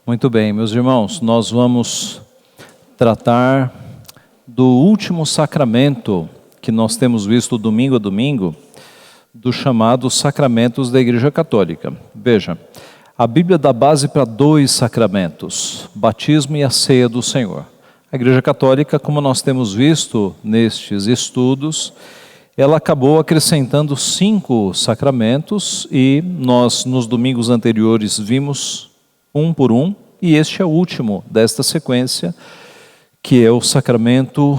Muito bem, meus irmãos, nós vamos tratar do último sacramento que nós temos visto domingo a domingo, dos chamados sacramentos da Igreja Católica. Veja, a Bíblia dá base para 2 sacramentos, batismo e a ceia do Senhor. A Igreja Católica, como nós temos visto nestes estudos, ela acabou acrescentando 5 sacramentos e nós nos domingos anteriores vimos um por um, e este é o último desta sequência, que é o sacramento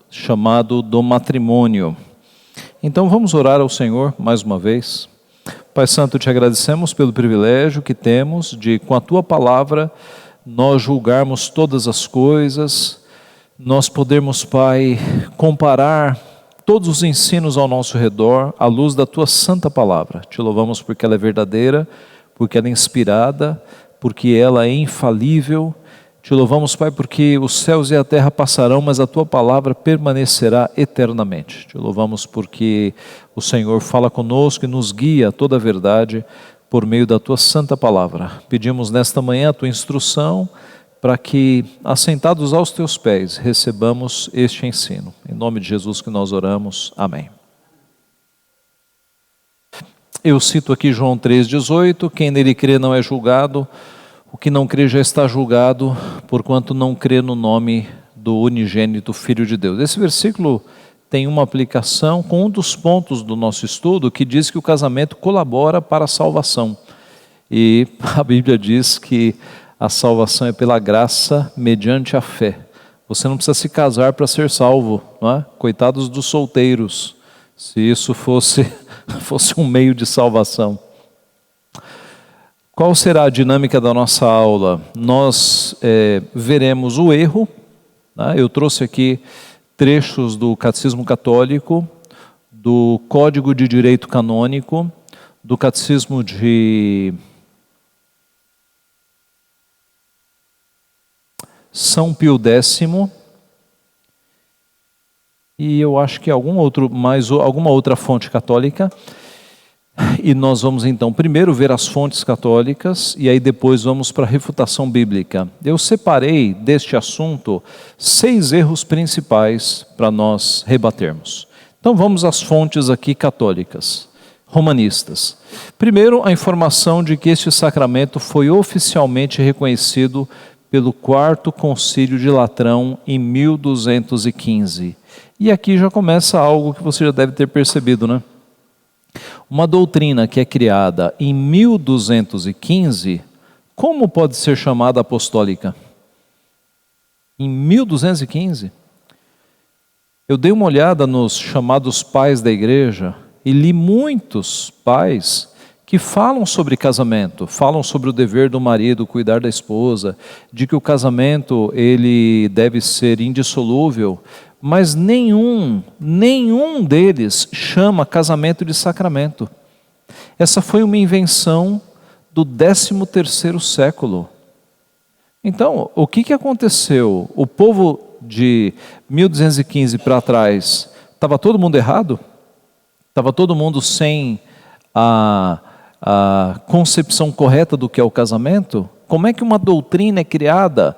chamado do matrimônio. Então vamos orar ao Senhor mais uma vez. Pai Santo, te agradecemos pelo privilégio que temos de, com a Tua palavra, nós julgarmos todas as coisas, nós podermos, Pai, comparar todos os ensinos ao nosso redor à luz da Tua santa palavra. Te louvamos porque ela é verdadeira, porque ela é inspirada, porque ela é infalível. Te louvamos, Pai, porque os céus e a terra passarão, mas a Tua palavra permanecerá eternamente. Te louvamos porque o Senhor fala conosco e nos guia a toda a verdade por meio da Tua santa palavra. Pedimos nesta manhã a Tua instrução para que, assentados aos Teus pés, recebamos este ensino. Em nome de Jesus que nós oramos. Amém. Eu cito aqui João 3,18, quem nele crê não é julgado, o que não crê já está julgado, porquanto não crê no nome do unigênito Filho de Deus. Esse versículo tem uma aplicação com um dos pontos do nosso estudo, que diz que o casamento colabora para a salvação. E a Bíblia diz que a salvação é pela graça mediante a fé. Você não precisa se casar para ser salvo, não é? Coitados dos solteiros, se isso fosse um meio de salvação. Qual será a dinâmica da nossa aula? Nós veremos o erro, né? Eu trouxe aqui trechos do Catecismo Católico, do Código de Direito Canônico, do Catecismo de São Pio X, e eu acho que alguma outra fonte católica. E nós vamos então primeiro ver as fontes católicas e aí depois vamos para a refutação bíblica. Eu separei deste assunto 6 erros principais para nós rebatermos. Então vamos às fontes aqui católicas, romanistas. Primeiro, a informação de que este sacramento foi oficialmente reconhecido pelo 4º Concílio de Latrão em 1215. E aqui já começa algo que você já deve ter percebido, né? Uma doutrina que é criada em 1215, como pode ser chamada apostólica? Em 1215? Eu dei uma olhada nos chamados pais da igreja e li muitos pais que falam sobre casamento, falam sobre o dever do marido cuidar da esposa, de que o casamento ele deve ser indissolúvel, mas nenhum deles chama casamento de sacramento. Essa foi uma invenção do 13º século. Então, o que aconteceu? O povo de 1215 para trás, estava todo mundo errado? Estava todo mundo sem a concepção correta do que é o casamento? Como é que uma doutrina é criada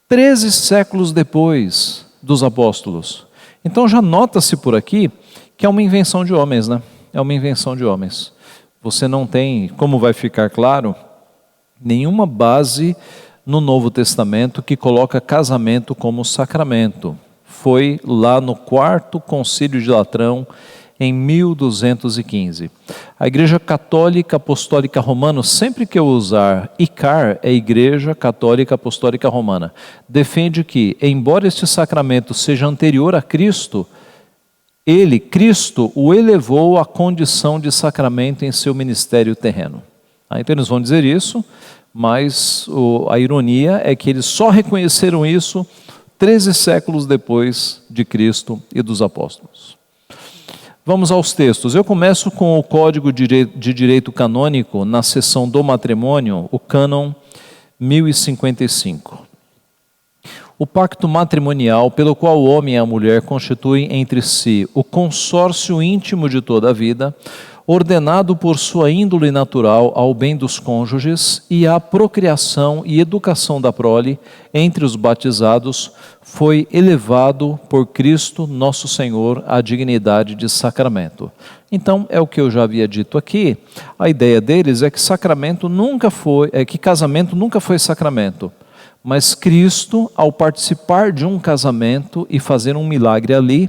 13 séculos depois dos apóstolos? Então já nota-se por aqui que é uma invenção de homens, né? É uma invenção de homens. Você não tem, como vai ficar claro, nenhuma base no Novo Testamento que coloca casamento como sacramento. Foi lá no 4º Concílio de Latrão, em 1215. A Igreja Católica Apostólica Romana, sempre que eu usar ICAR, é Igreja Católica Apostólica Romana, defende que, embora este sacramento seja anterior a Cristo, Cristo, o elevou à condição de sacramento em seu ministério terreno. Então eles vão dizer isso, mas a ironia é que eles só reconheceram isso 13 séculos depois de Cristo e dos apóstolos. Vamos aos textos. Eu começo com o Código de Direito Canônico, na seção do matrimônio, o cânon 1055. O pacto matrimonial pelo qual o homem e a mulher constituem entre si o consórcio íntimo de toda a vida, ordenado por sua índole natural ao bem dos cônjuges e à procriação e educação da prole entre os batizados, foi elevado por Cristo nosso Senhor à dignidade de sacramento. Então, é o que eu já havia dito aqui, a ideia deles é que casamento nunca foi sacramento, mas Cristo, ao participar de um casamento e fazer um milagre ali,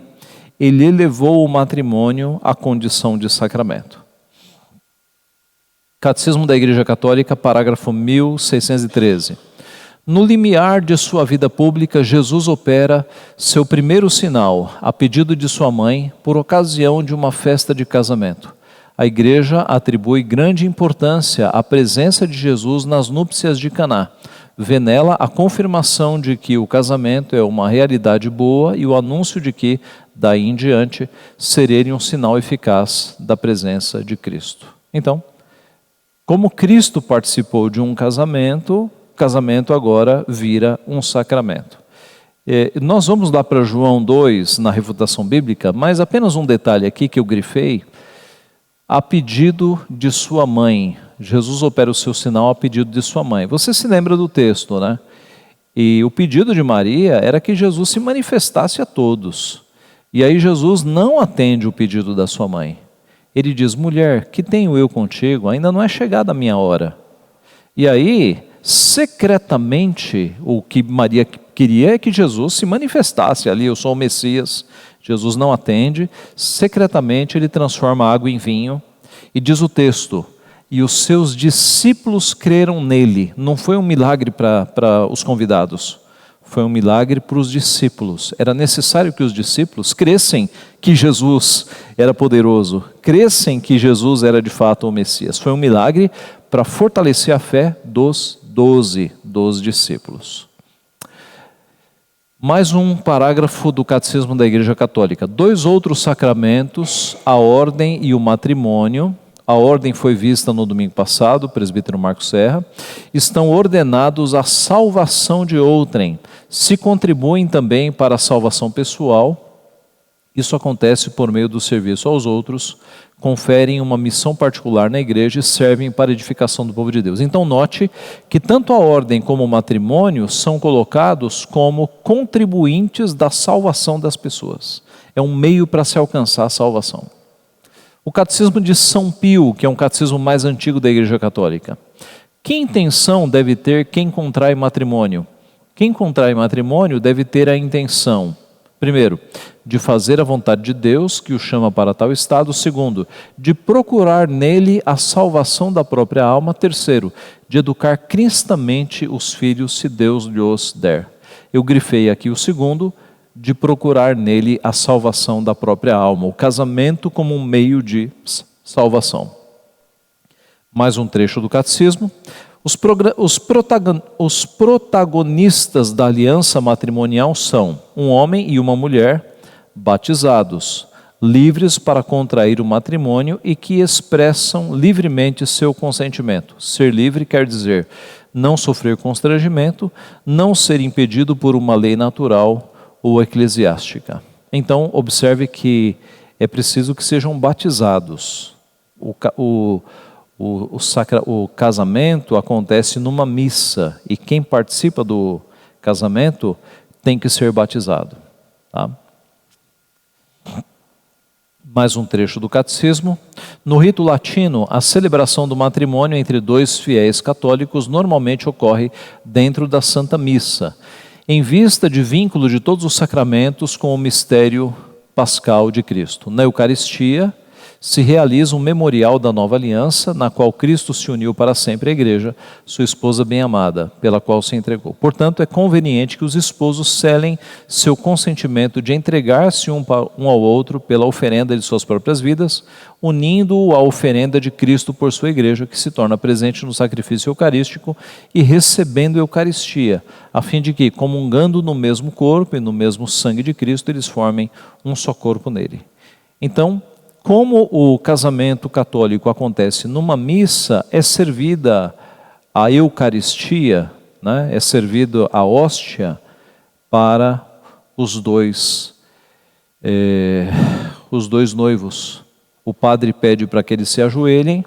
ele elevou o matrimônio à condição de sacramento. Catecismo da Igreja Católica, parágrafo 1613. No limiar de sua vida pública, Jesus opera seu primeiro sinal, a pedido de sua mãe, por ocasião de uma festa de casamento. A Igreja atribui grande importância à presença de Jesus nas núpcias de Caná. Vê nela a confirmação de que o casamento é uma realidade boa e o anúncio de que, daí em diante, será um sinal eficaz da presença de Cristo. Então, como Cristo participou de um casamento, o casamento agora vira um sacramento. Nós vamos lá para João 2, na refutação bíblica, mas apenas um detalhe aqui que eu grifei. A pedido de sua mãe. Jesus opera o seu sinal a pedido de sua mãe. Você se lembra do texto, né? E o pedido de Maria era que Jesus se manifestasse a todos. E aí Jesus não atende o pedido da sua mãe. Ele diz: mulher, que tenho eu contigo? Ainda não é chegada a minha hora. E aí, secretamente, o que Maria queria é que Jesus se manifestasse ali. Eu sou o Messias. Jesus não atende. Secretamente, ele transforma a água em vinho. E diz o texto: e os seus discípulos creram nele. Não foi um milagre para os convidados, foi um milagre para os discípulos. Era necessário que os discípulos cressem que Jesus era poderoso, cressem que Jesus era de fato o Messias. Foi um milagre para fortalecer a fé dos 12 discípulos. Mais um parágrafo do Catecismo da Igreja Católica. 2 outros sacramentos, a ordem e o matrimônio. A ordem foi vista no domingo passado, presbítero Marcos Serra. Estão ordenados à salvação de outrem. Se contribuem também para a salvação pessoal. Isso acontece por meio do serviço aos outros, conferem uma missão particular na igreja e servem para a edificação do povo de Deus. Então note que tanto a ordem como o matrimônio são colocados como contribuintes da salvação das pessoas. É um meio para se alcançar a salvação. O Catecismo de São Pio, que é um catecismo mais antigo da Igreja Católica. Que intenção deve ter quem contrai matrimônio? Quem contrai matrimônio deve ter a intenção, primeiro, de fazer a vontade de Deus, que o chama para tal estado. Segundo, de procurar nele a salvação da própria alma. Terceiro, de educar cristamente os filhos, se Deus lhes der. Eu grifei aqui o segundo, de procurar nele a salvação da própria alma. O casamento como um meio de salvação. Mais um trecho do Catecismo. Os protagonistas da aliança matrimonial são um homem e uma mulher batizados, livres para contrair o matrimônio e que expressam livremente seu consentimento. Ser livre quer dizer não sofrer constrangimento, não ser impedido por uma lei natural ou eclesiástica. Então, observe que é preciso que sejam batizados. O casamento acontece numa missa e quem participa do casamento tem que ser batizado. Tá? Mais um trecho do Catecismo. No rito latino, a celebração do matrimônio entre dois fiéis católicos normalmente ocorre dentro da Santa Missa, em vista de vínculo de todos os sacramentos com o mistério pascal de Cristo. Na Eucaristia se realiza um memorial da nova aliança, na qual Cristo se uniu para sempre à igreja, sua esposa bem-amada, pela qual se entregou. Portanto, é conveniente que os esposos selem seu consentimento de entregar-se um ao outro pela oferenda de suas próprias vidas, unindo-o à oferenda de Cristo por sua igreja, que se torna presente no sacrifício eucarístico, e recebendo a Eucaristia, a fim de que, comungando no mesmo corpo e no mesmo sangue de Cristo, eles formem um só corpo nele. Então, como o casamento católico acontece numa missa, é servida a Eucaristia, né? É servido a hóstia para os dois noivos. O padre pede para que eles se ajoelhem,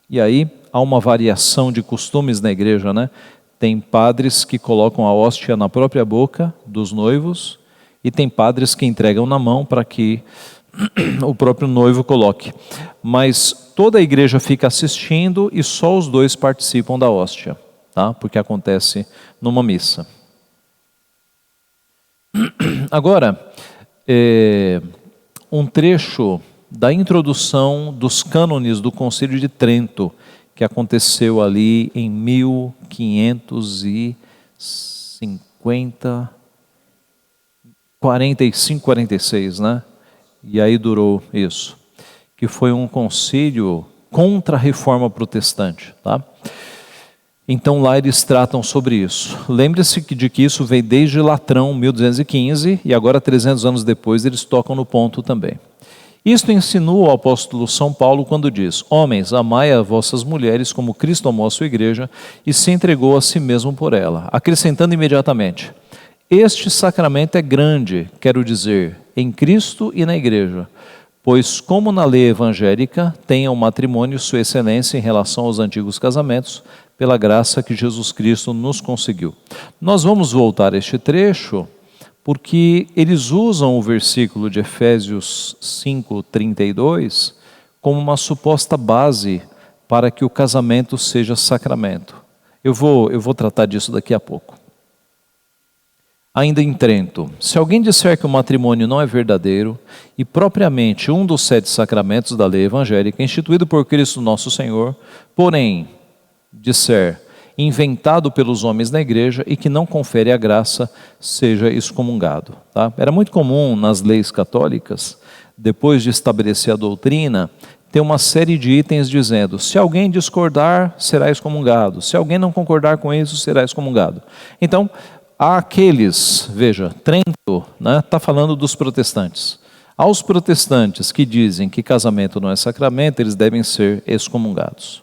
e aí há uma variação de costumes na igreja, né? Tem padres que colocam a hóstia na própria boca dos noivos, e tem padres que entregam na mão para que o próprio noivo coloque. Mas toda a igreja fica assistindo e só os dois participam da hóstia, tá? Porque acontece numa missa. Agora, um trecho da introdução dos cânones do Concílio de Trento, que aconteceu ali em 1550, 45, 46, né? E aí durou isso, que foi um concílio contra a reforma protestante, tá? Então lá eles tratam sobre isso. Lembre-se de que isso veio desde Latrão, 1215, e agora 300 anos depois eles tocam no ponto também. Isto ensinou o apóstolo São Paulo quando diz: homens, amai as vossas mulheres como Cristo amou a sua igreja e se entregou a si mesmo por ela, acrescentando imediatamente: este sacramento é grande, quero dizer, em Cristo e na igreja, pois como na lei evangélica tem o matrimônio sua excelência em relação aos antigos casamentos, pela graça que Jesus Cristo nos conseguiu. Nós vamos voltar a este trecho, porque eles usam o versículo de Efésios 5:32 como uma suposta base para que o casamento seja sacramento. Eu vou tratar disso daqui a pouco. Ainda em Trento, se alguém disser que o matrimônio não é verdadeiro e propriamente um dos 7 sacramentos da lei evangélica instituído por Cristo nosso Senhor, porém disser inventado pelos homens na igreja e que não confere a graça, seja excomungado. Tá? Era muito comum nas leis católicas, depois de estabelecer a doutrina, ter uma série de itens dizendo: se alguém discordar, será excomungado, se alguém não concordar com isso, será excomungado. Então, há aqueles, veja, Trento, né, está falando dos protestantes. Aos protestantes que dizem que casamento não é sacramento, eles devem ser excomungados.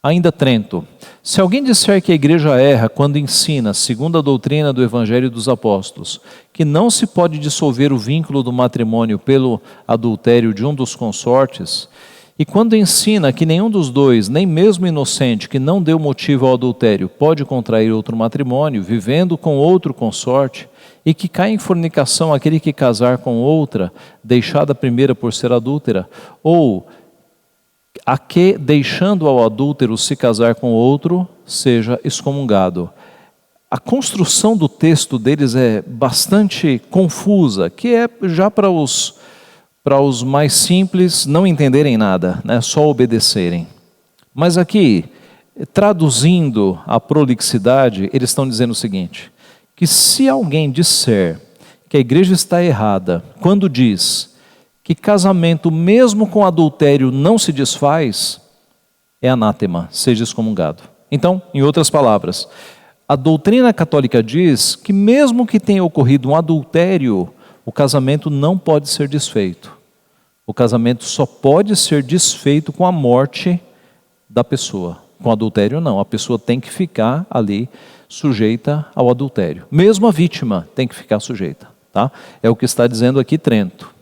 Ainda Trento, se alguém disser que a igreja erra quando ensina, segundo a doutrina do Evangelho dos Apóstolos, que não se pode dissolver o vínculo do matrimônio pelo adultério de um dos consortes, e quando ensina que nenhum dos dois, nem mesmo inocente que não deu motivo ao adultério, pode contrair outro matrimônio, vivendo com outro consorte, e que cai em fornicação aquele que casar com outra, deixada a primeira por ser adúltera, ou a que, deixando ao adúltero se casar com outro, seja excomungado. A construção do texto deles é bastante confusa, que é já para os mais simples não entenderem nada, né? Só obedecerem. Mas aqui, traduzindo a prolixidade, eles estão dizendo o seguinte: que se alguém disser que a igreja está errada quando diz que casamento mesmo com adultério não se desfaz, é anátema, seja excomungado. Então, em outras palavras, a doutrina católica diz que mesmo que tenha ocorrido um adultério, o casamento não pode ser desfeito. O casamento só pode ser desfeito com a morte da pessoa. Com adultério não, a pessoa tem que ficar ali sujeita ao adultério. Mesmo a vítima tem que ficar sujeita. Tá? É o que está dizendo aqui Trento.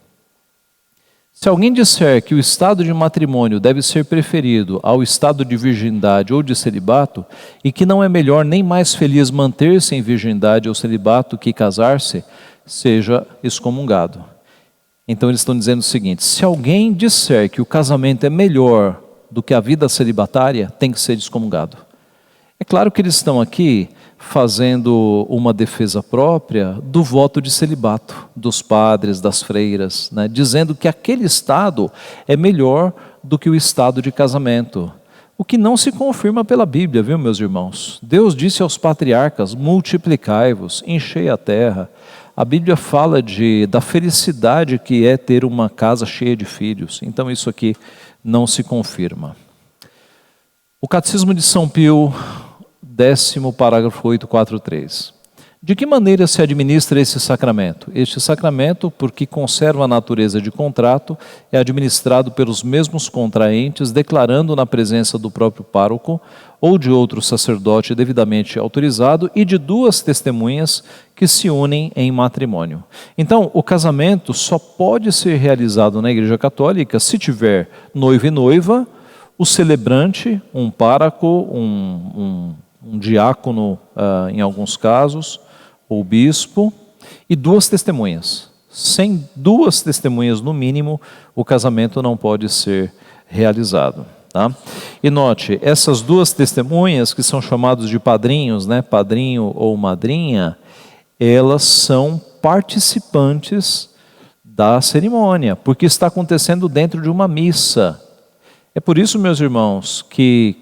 Se alguém disser que o estado de matrimônio deve ser preferido ao estado de virgindade ou de celibato, e que não é melhor nem mais feliz manter-se em virgindade ou celibato que casar-se, seja excomungado. Então eles estão dizendo o seguinte: se alguém disser que o casamento é melhor do que a vida celibatária, tem que ser excomungado. É claro que eles estão aqui fazendo uma defesa própria do voto de celibato, dos padres, das freiras, né? Dizendo que aquele estado é melhor do que o estado de casamento. O que não se confirma pela Bíblia, viu, meus irmãos? Deus disse aos patriarcas: multiplicai-vos, enchei a terra. A Bíblia fala da felicidade que é ter uma casa cheia de filhos. Então isso aqui não se confirma. O Catecismo de São Pio, 10º parágrafo 843. De que maneira se administra esse sacramento? Este sacramento, porque conserva a natureza de contrato, é administrado pelos mesmos contraentes, declarando na presença do próprio pároco ou de outro sacerdote devidamente autorizado e de duas testemunhas que se unem em matrimônio. Então, o casamento só pode ser realizado na Igreja Católica se tiver noivo e noiva, o celebrante, um pároco, um diácono, em alguns casos, ou bispo, e duas testemunhas. Sem duas testemunhas, no mínimo, o casamento não pode ser realizado. Tá? E note, essas duas testemunhas, que são chamados de padrinhos, né, padrinho ou madrinha, elas são participantes da cerimônia, porque está acontecendo dentro de uma missa. É por isso, meus irmãos, que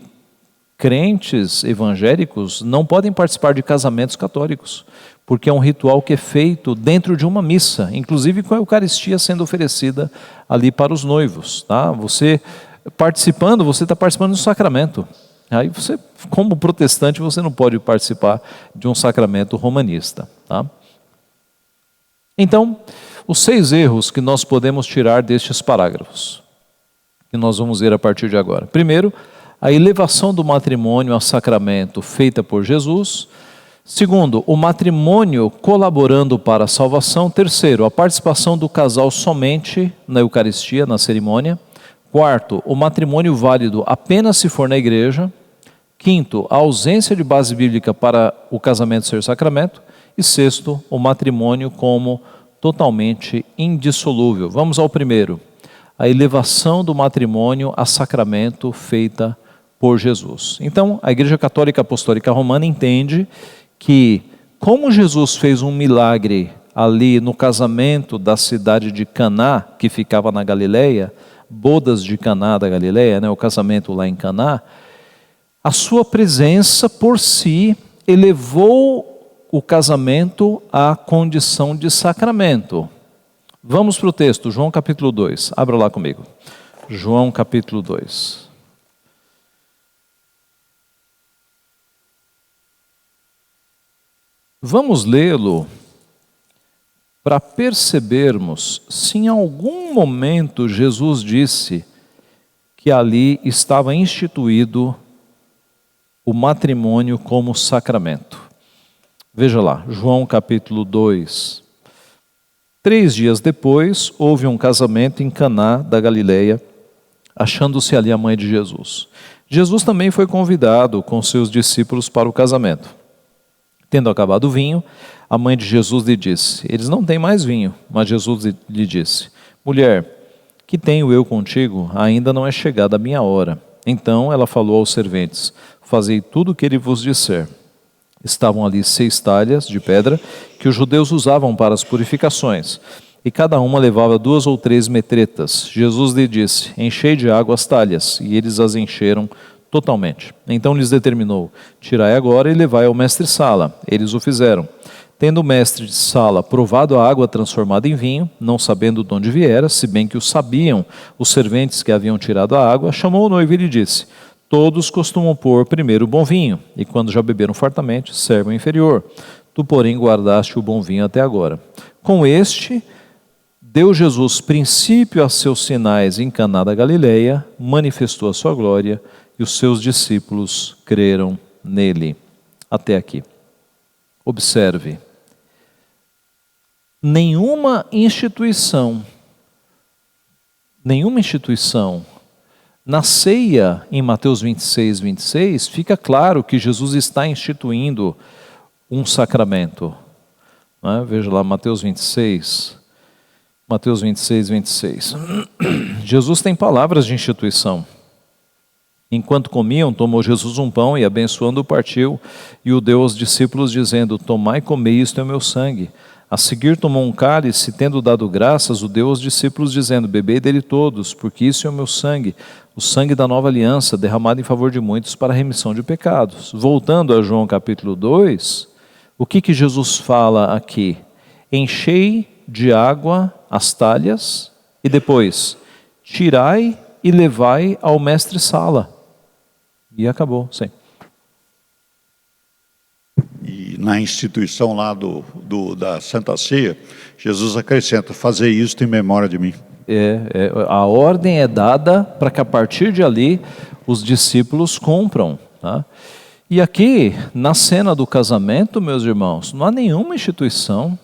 crentes evangélicos não podem participar de casamentos católicos, porque é um ritual que é feito dentro de uma missa, inclusive com a Eucaristia sendo oferecida ali para os noivos. Tá? Você está participando do sacramento. Aí você, como protestante, você não pode participar de um sacramento romanista. Tá? Então, os 6 erros que nós podemos tirar destes parágrafos, que nós vamos ver a partir de agora. Primeiro, a elevação do matrimônio a sacramento feita por Jesus. Segundo, o matrimônio colaborando para a salvação. Terceiro, a participação do casal somente na Eucaristia, na cerimônia. Quarto, o matrimônio válido apenas se for na igreja. Quinto, a ausência de base bíblica para o casamento ser sacramento. E sexto, o matrimônio como totalmente indissolúvel. Vamos ao primeiro, a elevação do matrimônio a sacramento feita por Jesus. Então, a Igreja Católica Apostólica Romana entende que, como Jesus fez um milagre ali no casamento da cidade de Caná, que ficava na Galileia, bodas de Caná da Galileia, né, o casamento lá em Caná, a sua presença por si elevou o casamento à condição de sacramento. Vamos para o texto, João capítulo 2, abra lá comigo. João capítulo 2. Vamos lê-lo para percebermos se em algum momento Jesus disse que ali estava instituído o matrimônio como sacramento. Veja lá, João capítulo 2. 3 dias depois, houve um casamento em Caná da Galileia, achando-se ali a mãe de Jesus. Jesus também foi convidado com seus discípulos para o casamento. Tendo acabado o vinho, a mãe de Jesus lhe disse: eles não têm mais vinho. Mas Jesus lhe disse: mulher, que tenho eu contigo? Ainda não é chegada a minha hora. Então ela falou aos serventes: fazei tudo o que ele vos disser. Estavam ali 6 talhas de pedra que os judeus usavam para as purificações, e cada uma levava 2 ou 3 metretas. Jesus lhe disse: enchei de água as talhas, e eles as encheram totalmente. Então lhes determinou: tirai agora e levai ao mestre-sala. Eles o fizeram. Tendo o mestre de sala provado a água transformada em vinho, não sabendo de onde viera, se bem que o sabiam os serventes que haviam tirado a água, chamou o noivo e lhe disse: todos costumam pôr primeiro o bom vinho, e quando já beberam fartamente, servem o inferior. Tu, porém, guardaste o bom vinho até agora. Com este, deu Jesus princípio a seus sinais em Caná da Galileia, manifestou a sua glória, e os seus discípulos creram nele. Até aqui. Observe. Nenhuma instituição, na ceia, em Mateus 26, 26, fica claro que Jesus está instituindo um sacramento. Não é? Veja lá, Mateus 26, 26. Jesus tem palavras de instituição. Enquanto comiam, tomou Jesus um pão e, abençoando, o partiu e o deu aos discípulos, dizendo: tomai e comei, isto é o meu sangue. A seguir tomou um cálice, tendo dado graças, o deu aos discípulos, dizendo: bebei dele todos, porque isso é o meu sangue, o sangue da nova aliança, derramado em favor de muitos para a remissão de pecados. Voltando a João capítulo 2, o que Jesus fala aqui? Enchei de água as talhas e depois tirai e levai ao mestre-sala. E acabou, sim. E na instituição lá da Santa Ceia, Jesus acrescenta: fazer isto em memória de mim. A ordem é dada para que a partir de ali os discípulos cumpram, tá? E aqui, na cena do casamento, meus irmãos, não há nenhuma instituição.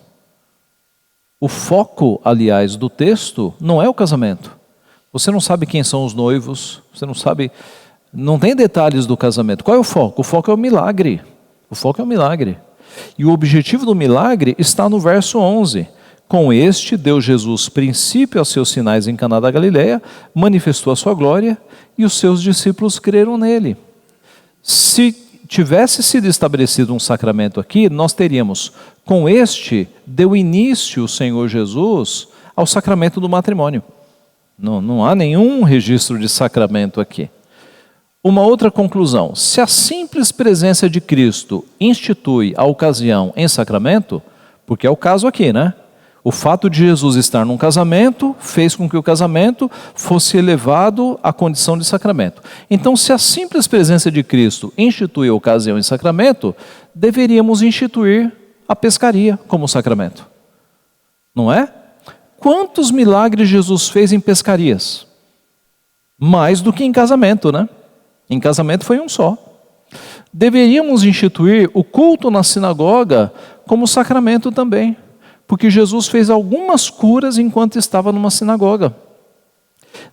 O foco, aliás, do texto não é o casamento. Você não sabe quem são os noivos, você não sabe, não tem detalhes do casamento. Qual é o foco? O foco é o milagre. O foco é o milagre. E o objetivo do milagre está no verso 11. Com este deu Jesus princípio aos seus sinais em Caná da Galileia, manifestou a sua glória e os seus discípulos creram nele. Se tivesse sido estabelecido um sacramento aqui, nós teríamos: com este deu início o Senhor Jesus ao sacramento do matrimônio. Não há nenhum registro de sacramento aqui. Uma outra conclusão: se a simples presença de Cristo institui a ocasião em sacramento, porque é o caso aqui, né? O fato de Jesus estar num casamento fez com que o casamento fosse elevado à condição de sacramento. Então, se a simples presença de Cristo institui a ocasião em sacramento, deveríamos instituir a pescaria como sacramento. Não é? Quantos milagres Jesus fez em pescarias? Mais do que em casamento, né? Em casamento foi um só. Deveríamos instituir o culto na sinagoga como sacramento também, porque Jesus fez algumas curas enquanto estava numa sinagoga.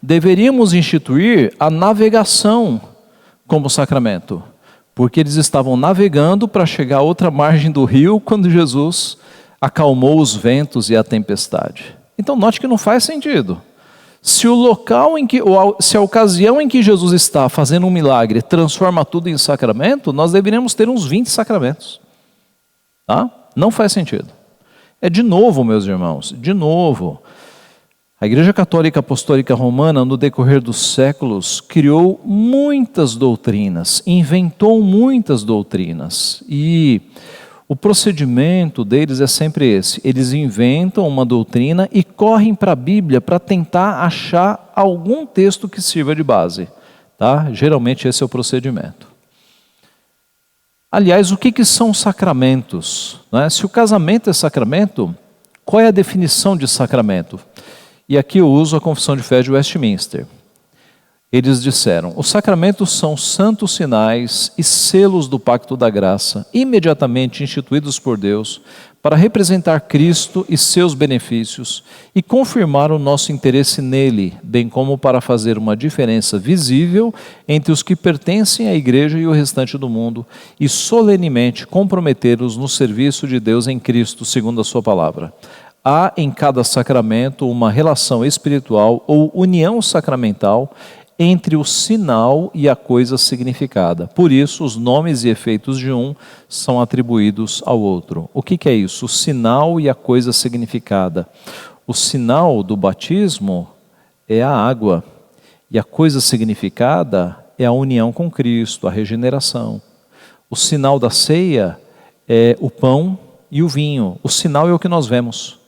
Deveríamos instituir a navegação como sacramento, porque eles estavam navegando para chegar à outra margem do rio quando Jesus acalmou os ventos e a tempestade. Então note que não faz sentido. Se o local se a ocasião em que Jesus está fazendo um milagre transforma tudo em sacramento, nós deveríamos ter uns 20 sacramentos. Tá? Não faz sentido. É de novo, meus irmãos, de novo. A Igreja Católica Apostólica Romana, no decorrer dos séculos, criou muitas doutrinas, inventou muitas doutrinas. E o procedimento deles é sempre esse: eles inventam uma doutrina e correm para a Bíblia para tentar achar algum texto que sirva de base. Tá? Geralmente esse é o procedimento. Aliás, o que são sacramentos? Não é? Se o casamento é sacramento, qual é a definição de sacramento? E aqui eu uso a Confissão de Fé de Westminster. Eles disseram: os sacramentos são santos sinais e selos do pacto da graça, imediatamente instituídos por Deus, para representar Cristo e seus benefícios e confirmar o nosso interesse nele, bem como para fazer uma diferença visível entre os que pertencem à Igreja e o restante do mundo e solenemente comprometê-los no serviço de Deus em Cristo, segundo a sua palavra. Há em cada sacramento uma relação espiritual ou união sacramental entre o sinal e a coisa significada. Por isso, os nomes e efeitos de um são atribuídos ao outro. O que é isso? O sinal e a coisa significada. O sinal do batismo é a água, e a coisa significada é a união com Cristo, a regeneração. O sinal da ceia é o pão e o vinho. O sinal é o que nós vemos.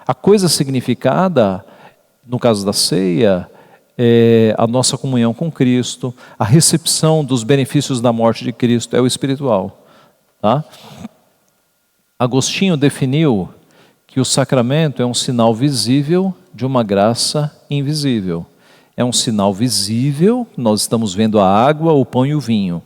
A coisa significada, no caso da ceia, é a nossa comunhão com Cristo, a recepção dos benefícios da morte de Cristo, é o espiritual. Tá? Agostinho definiu que o sacramento é um sinal visível de uma graça invisível. É um sinal visível, nós estamos vendo a água, o pão e o vinho,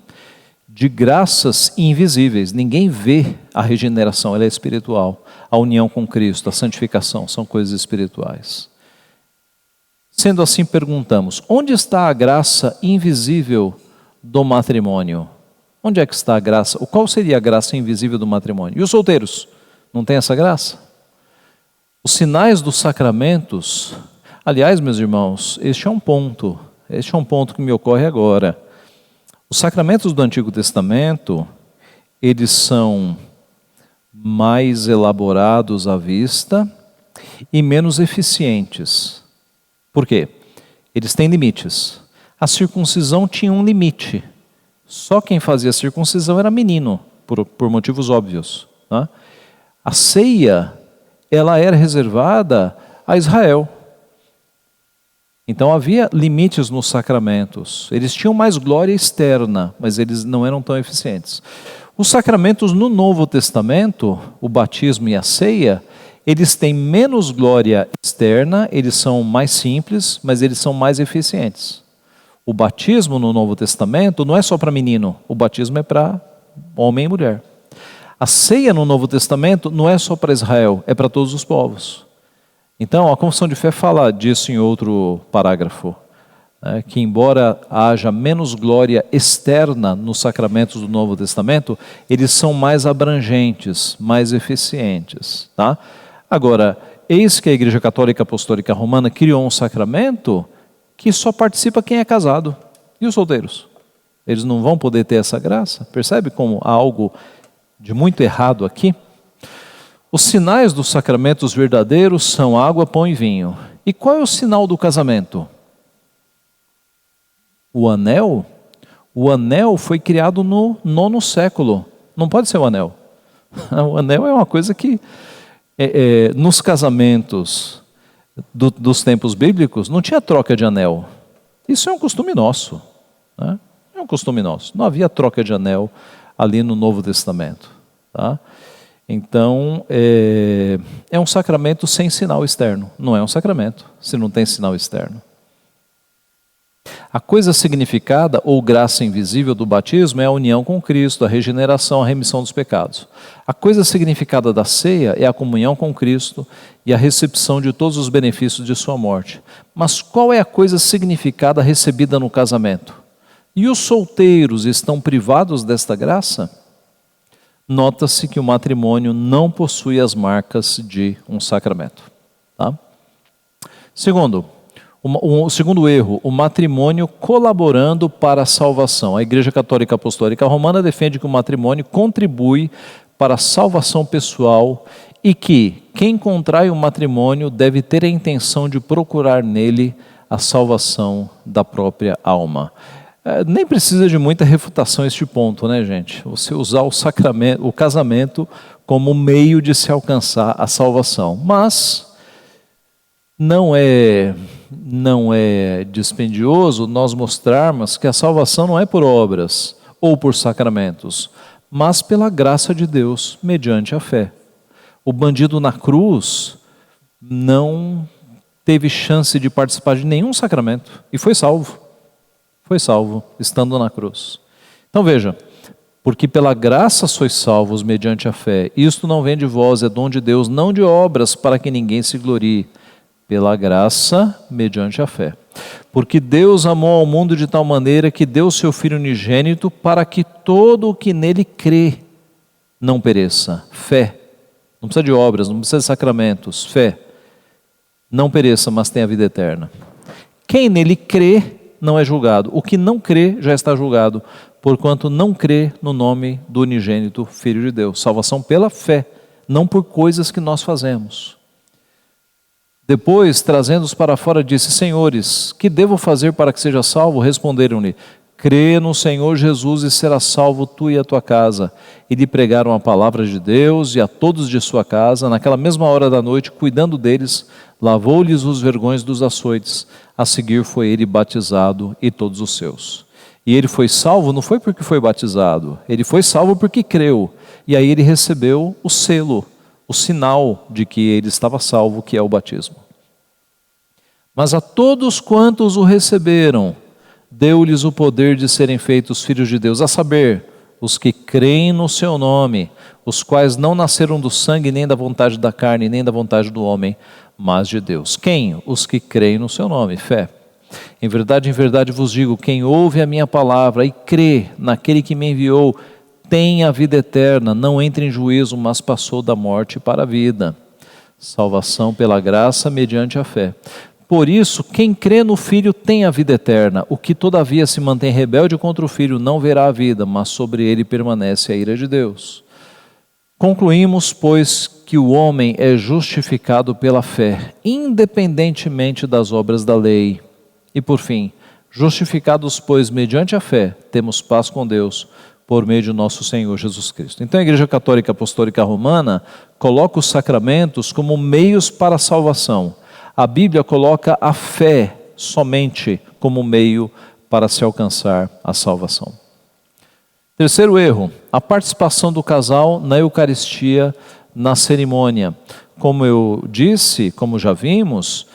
de graças invisíveis. Ninguém vê a regeneração, ela é espiritual. A união com Cristo, a santificação, são coisas espirituais. Sendo assim, perguntamos: onde está a graça invisível do matrimônio? Onde é que está a graça? Qual seria a graça invisível do matrimônio? E os solteiros? Não tem essa graça? Os sinais dos sacramentos, aliás, meus irmãos, este é um ponto que me ocorre agora. Os sacramentos do Antigo Testamento, eles são mais elaborados à vista e menos eficientes. Por quê? Eles têm limites. A circuncisão tinha um limite. Só quem fazia circuncisão era menino, por motivos óbvios. Né? A ceia, ela era reservada a Israel. Então havia limites nos sacramentos. Eles tinham mais glória externa, mas eles não eram tão eficientes. Os sacramentos no Novo Testamento, o batismo e a ceia, eles têm menos glória externa, eles são mais simples, mas eles são mais eficientes. O batismo no Novo Testamento não é só para menino, o batismo é para homem e mulher. A ceia no Novo Testamento não é só para Israel, é para todos os povos. Então, a confissão de fé fala disso em outro parágrafo, que embora haja menos glória externa nos sacramentos do Novo Testamento, eles são mais abrangentes, mais eficientes. Tá? Agora, eis que a Igreja Católica Apostólica Romana criou um sacramento que só participa quem é casado. E os solteiros? Eles não vão poder ter essa graça? Percebe como há algo de muito errado aqui? Os sinais dos sacramentos verdadeiros são água, pão e vinho. E qual é o sinal do casamento? O anel? O anel foi criado no 9º século. Não pode ser o anel. O anel é uma coisa que, nos casamentos dos tempos bíblicos, não tinha troca de anel. Isso é um costume nosso. Né? É um costume nosso. Não havia troca de anel ali no Novo Testamento. Tá? Então, é um sacramento sem sinal externo. Não é um sacramento se não tem sinal externo. A coisa significada ou graça invisível do batismo é a união com Cristo, a regeneração, a remissão dos pecados. A coisa significada da ceia é a comunhão com Cristo e a recepção de todos os benefícios de sua morte. Mas qual é a coisa significada recebida no casamento? E os solteiros estão privados desta graça? Nota-se que o matrimônio não possui as marcas de um sacramento. Tá? O segundo erro, o matrimônio colaborando para a salvação. A Igreja Católica Apostólica Romana defende que o matrimônio contribui para a salvação pessoal e que quem contrai o matrimônio deve ter a intenção de procurar nele a salvação da própria alma. Nem precisa de muita refutação a este ponto, né, gente? Você usar o casamento como meio de se alcançar a salvação. Mas não é dispendioso nós mostrarmos que a salvação não é por obras ou por sacramentos, mas pela graça de Deus, mediante a fé. O bandido na cruz não teve chance de participar de nenhum sacramento e foi salvo. Foi salvo, estando na cruz. Então veja, porque pela graça sois salvos mediante a fé. Isto não vem de vós, é dom de Deus, não de obras, para que ninguém se glorie. Pela graça, mediante a fé. Porque Deus amou ao mundo de tal maneira que deu seu Filho unigênito para que todo o que nele crê não pereça. Fé. Não precisa de obras, não precisa de sacramentos. Fé. Não pereça, mas tenha vida eterna. Quem nele crê não é julgado. O que não crê já está julgado, porquanto não crê no nome do unigênito Filho de Deus. Salvação pela fé, não por coisas que nós fazemos. Depois, trazendo-os para fora, disse: Senhores, que devo fazer para que seja salvo? Responderam-lhe: crê no Senhor Jesus e serás salvo tu e a tua casa. E lhe pregaram a palavra de Deus e a todos de sua casa. Naquela mesma hora da noite, cuidando deles, lavou-lhes os vergões dos açoites. A seguir foi ele batizado e todos os seus. E ele foi salvo não foi porque foi batizado, ele foi salvo porque creu. E aí ele recebeu o selo, o sinal de que ele estava salvo, que é o batismo. Mas a todos quantos o receberam, deu-lhes o poder de serem feitos filhos de Deus, a saber, os que creem no seu nome, os quais não nasceram do sangue, nem da vontade da carne, nem da vontade do homem, mas de Deus. Quem? Os que creem no seu nome, fé. Em verdade vos digo, quem ouve a minha palavra e crê naquele que me enviou, tem a vida eterna, não entra em juízo, mas passou da morte para a vida. Salvação pela graça mediante a fé. Por isso, quem crê no Filho tem a vida eterna. O que todavia se mantém rebelde contra o Filho não verá a vida, mas sobre ele permanece a ira de Deus. Concluímos, pois, que o homem é justificado pela fé, independentemente das obras da lei. E por fim, justificados, pois, mediante a fé, temos paz com Deus, por meio de nosso Senhor Jesus Cristo. Então a Igreja Católica Apostólica Romana coloca os sacramentos como meios para a salvação. A Bíblia coloca a fé somente como meio para se alcançar a salvação. Terceiro erro, a participação do casal na Eucaristia, na cerimônia. Como eu disse, como já vimos,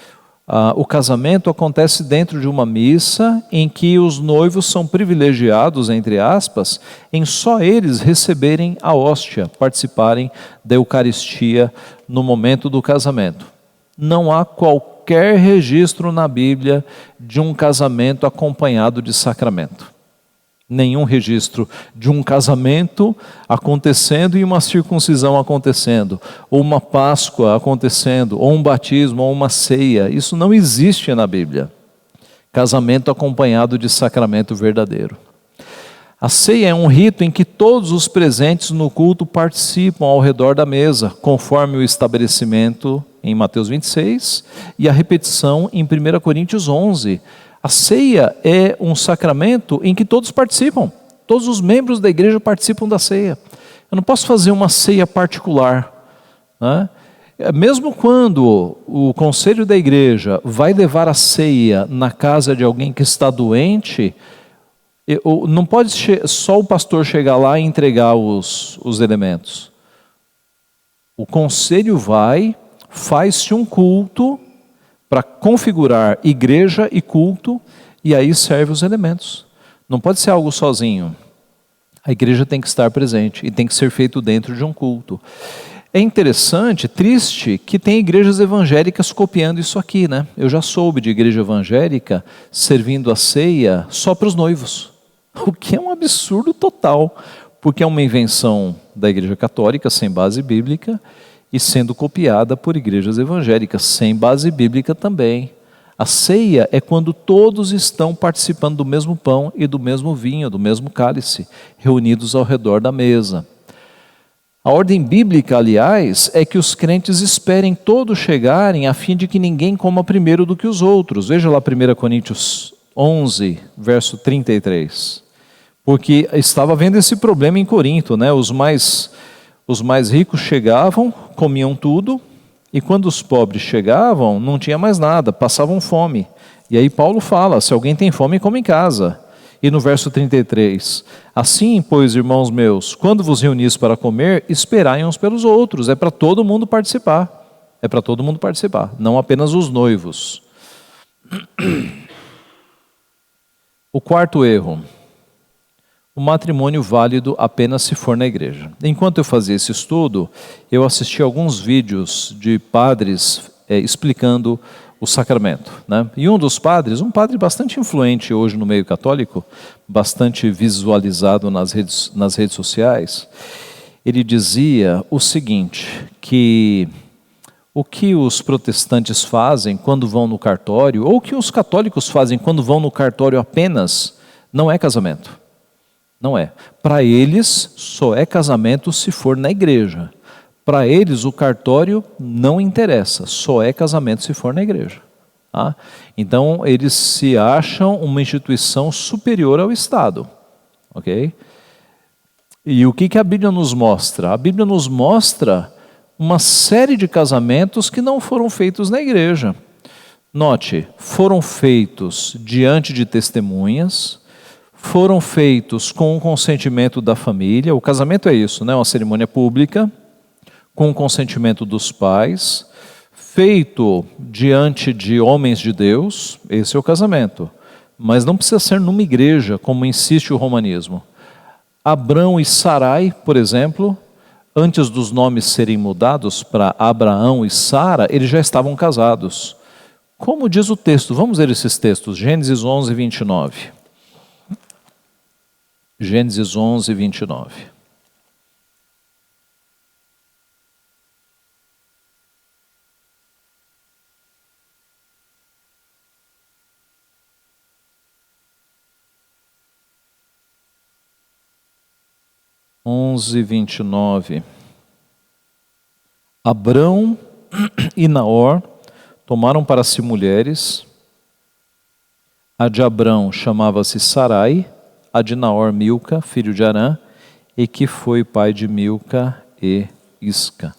o casamento acontece dentro de uma missa em que os noivos são privilegiados, entre aspas, em só eles receberem a hóstia, participarem da Eucaristia no momento do casamento. Não há qualquer registro na Bíblia de um casamento acompanhado de sacramento. Nenhum registro de um casamento acontecendo e uma circuncisão acontecendo, ou uma Páscoa acontecendo, ou um batismo, ou uma ceia. Isso não existe na Bíblia. Casamento acompanhado de sacramento verdadeiro. A ceia é um rito em que todos os presentes no culto participam ao redor da mesa, conforme o estabelecimento em Mateus 26 e a repetição em 1 Coríntios 11. A ceia é um sacramento em que todos participam. Todos os membros da igreja participam da ceia. Eu não posso fazer uma ceia particular, né? Mesmo quando o conselho da igreja vai levar a ceia na casa de alguém que está doente, não pode só o pastor chegar lá e entregar os elementos. O conselho faz-se um culto para configurar igreja e culto, e aí serve os elementos. Não pode ser algo sozinho. A igreja tem que estar presente e tem que ser feito dentro de um culto. É interessante, triste, que tem igrejas evangélicas copiando isso aqui, né? Eu já soube de igreja evangélica servindo a ceia só para os noivos, o que é um absurdo total, porque é uma invenção da igreja católica sem base bíblica, e sendo copiada por igrejas evangélicas, sem base bíblica também. A ceia é quando todos estão participando do mesmo pão e do mesmo vinho, do mesmo cálice, reunidos ao redor da mesa. A ordem bíblica, aliás, é que os crentes esperem todos chegarem a fim de que ninguém coma primeiro do que os outros. Veja lá 1 Coríntios 11, verso 33. Porque estava havendo esse problema em Corinto, né? Os mais ricos chegavam, comiam tudo, e quando os pobres chegavam, não tinha mais nada, passavam fome. E aí Paulo fala, se alguém tem fome, come em casa. E no verso 33, assim, pois, irmãos meus, quando vos reunis para comer, esperai uns pelos outros. É para todo mundo participar. É para todo mundo participar, não apenas os noivos. O quarto erro. O matrimônio válido apenas se for na igreja. Enquanto eu fazia esse estudo, eu assisti alguns vídeos de padres explicando o sacramento, né? E um dos padres, um padre bastante influente hoje no meio católico, bastante visualizado nas redes sociais, ele dizia o seguinte, que o que os protestantes fazem quando vão no cartório, ou o que os católicos fazem quando vão no cartório apenas, não é casamento. Não é. Para eles, só é casamento se for na igreja. Para eles, o cartório não interessa, só é casamento se for na igreja. Tá? Então, eles se acham uma instituição superior ao Estado. Ok? E o que a Bíblia nos mostra? A Bíblia nos mostra uma série de casamentos que não foram feitos na igreja. Note, foram feitos diante de testemunhas, foram feitos com o consentimento da família. O casamento é isso, né? Uma cerimônia pública, com o consentimento dos pais, feito diante de homens de Deus, esse é o casamento. Mas não precisa ser numa igreja, como insiste o romanismo. Abrão e Sarai, por exemplo, antes dos nomes serem mudados para Abraão e Sara, eles já estavam casados. Como diz o texto? Vamos ver esses textos. Gênesis 11, 29. Gênesis 11, 29. Abrão e Naor tomaram para si mulheres. A de Abrão chamava-se Sarai, a de Naor, Milca, filho de Arã, e que foi pai de Milca e Isca.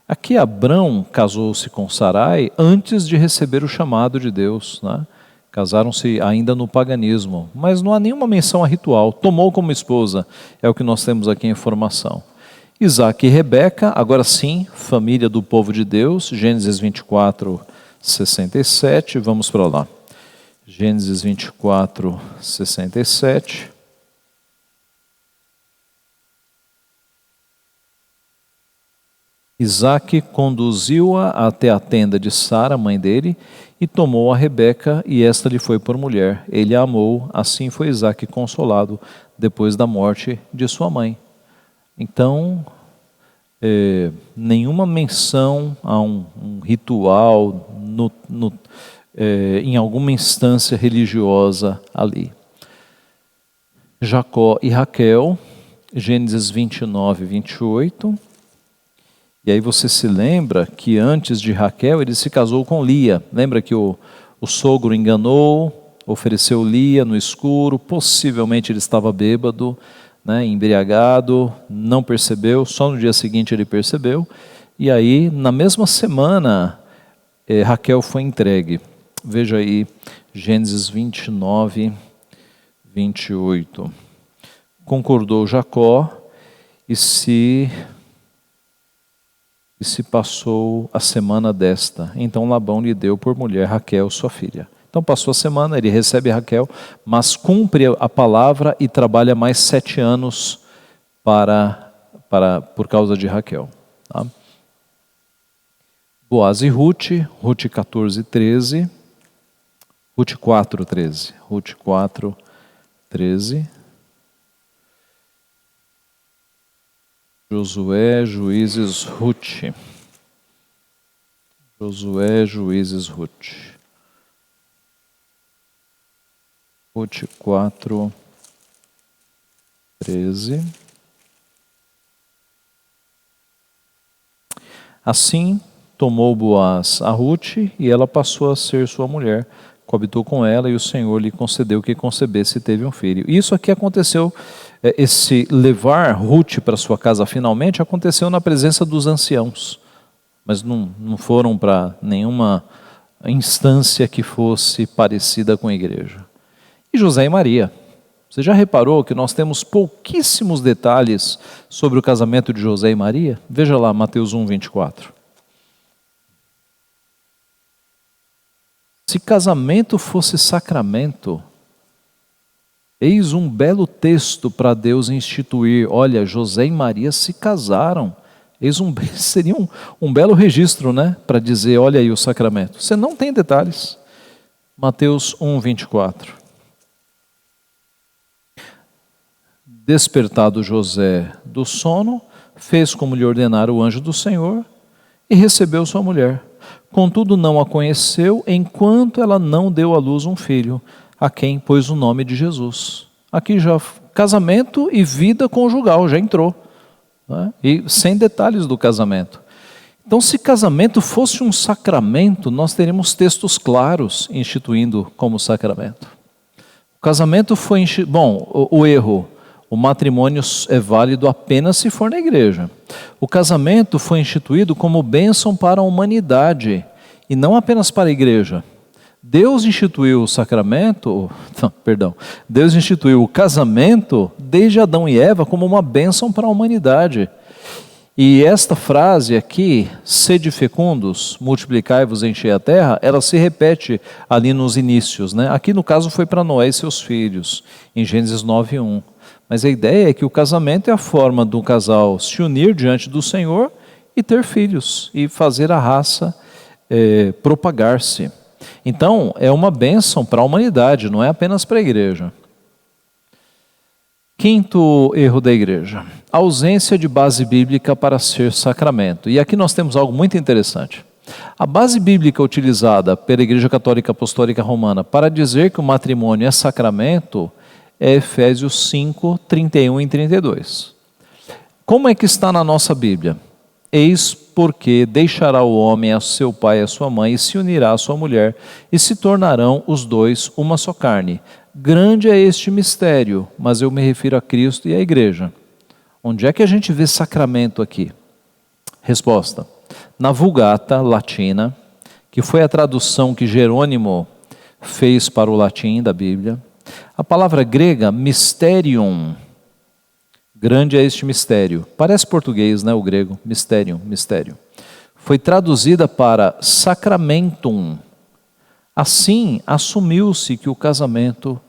Aqui Abrão casou-se com Sarai antes de receber o chamado de Deus, né? Casaram-se ainda no paganismo, mas não há nenhuma menção a ritual. Tomou como esposa, é o que nós temos aqui em informação. Isaac e Rebeca, agora sim, família do povo de Deus, Gênesis 24, 67, vamos para lá. Gênesis 24, 67. Isaac conduziu-a até a tenda de Sara, mãe dele, e tomou a Rebeca, e esta lhe foi por mulher. Ele a amou, assim foi Isaac consolado depois da morte de sua mãe. Então, nenhuma menção a um ritual em alguma instância religiosa ali. Jacó e Raquel, Gênesis 29, 28. E aí você se lembra que antes de Raquel ele se casou com Lia. Lembra que o sogro enganou, ofereceu Lia no escuro, possivelmente ele estava bêbado, né, embriagado, não percebeu, só no dia seguinte ele percebeu. E aí, na mesma semana, Raquel foi entregue. Veja aí, Gênesis 29, 28. Concordou Jacó e se passou a semana desta. Então Labão lhe deu por mulher Raquel, sua filha. Então passou a semana, ele recebe Raquel, mas cumpre a palavra e trabalha mais 7 anos por causa de Raquel. Tá? Boaz e Ruth, Ruth 14, 13. Ruth 4, 13. Ruth 4, 13. Josué, Juízes, Ruth. Josué, Juízes, Ruth. Ruth 4, 13. Assim tomou Boaz a Ruth e ela passou a ser sua mulher. Coabitou com ela e o Senhor lhe concedeu que concebesse e teve um filho. Isso aqui aconteceu, esse levar Ruth para sua casa finalmente aconteceu na presença dos anciãos, mas não foram para nenhuma instância que fosse parecida com a igreja. E José e Maria. Você já reparou que nós temos pouquíssimos detalhes sobre o casamento de José e Maria? Veja lá, Mateus 1, 24. Se casamento fosse sacramento, eis um belo texto para Deus instituir. Olha, José e Maria se casaram. Seria um belo registro, né? Para dizer, olha aí o sacramento. Você não tem detalhes. Mateus 1, 24. Despertado José do sono, fez como lhe ordenara o anjo do Senhor e recebeu sua mulher. Contudo, não a conheceu enquanto ela não deu à luz um filho, a quem pôs o nome de Jesus. Aqui já casamento e vida conjugal, já entrou. Né? E sem detalhes do casamento. Então, se casamento fosse um sacramento, nós teríamos textos claros instituindo como sacramento. O casamento foi... o erro... O matrimônio é válido apenas se for na igreja. O casamento foi instituído como bênção para a humanidade e não apenas para a igreja. Deus instituiu o Deus instituiu o casamento desde Adão e Eva como uma bênção para a humanidade. E esta frase aqui, sede fecundos, multiplicai-vos, enchei a terra, ela se repete ali nos inícios, né? Aqui no caso foi para Noé e seus filhos, em Gênesis 9, 1. Mas a ideia é que o casamento é a forma do casal se unir diante do Senhor e ter filhos, e fazer a raça propagar-se. Então, é uma bênção para a humanidade, não é apenas para a igreja. Quinto erro da igreja: ausência de base bíblica para ser sacramento. E aqui nós temos algo muito interessante. A base bíblica utilizada pela Igreja Católica Apostólica Romana para dizer que o matrimônio é sacramento é Efésios 5, 31 e 32. Como é que está na nossa Bíblia? Eis porque deixará o homem a seu pai e a sua mãe e se unirá à sua mulher e se tornarão os dois uma só carne. Grande é este mistério, mas eu me refiro a Cristo e à igreja. Onde é que a gente vê sacramento aqui? Resposta: na Vulgata Latina, que foi a tradução que Jerônimo fez para o latim da Bíblia. A palavra grega, mysterium, grande é este mistério. Parece português, né, o grego, mysterium, mistério. Foi traduzida para sacramentum. Assim, assumiu-se que o casamento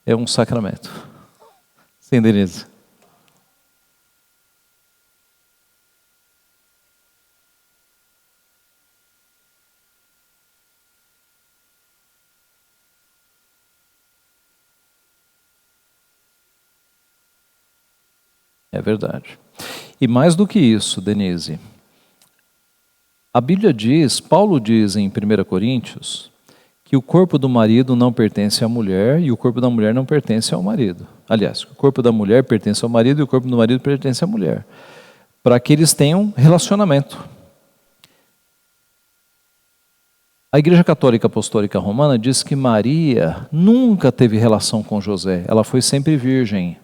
é um sacramento. Sim, Denise? É verdade. E mais do que isso, Denise, a Bíblia diz, Paulo diz em 1 Coríntios, que o corpo do marido não pertence à mulher e o corpo da mulher não pertence ao marido. Aliás, o corpo da mulher pertence ao marido e o corpo do marido pertence à mulher. Para que eles tenham relacionamento. A Igreja Católica Apostólica Romana diz que Maria nunca teve relação com José, ela foi sempre virgem.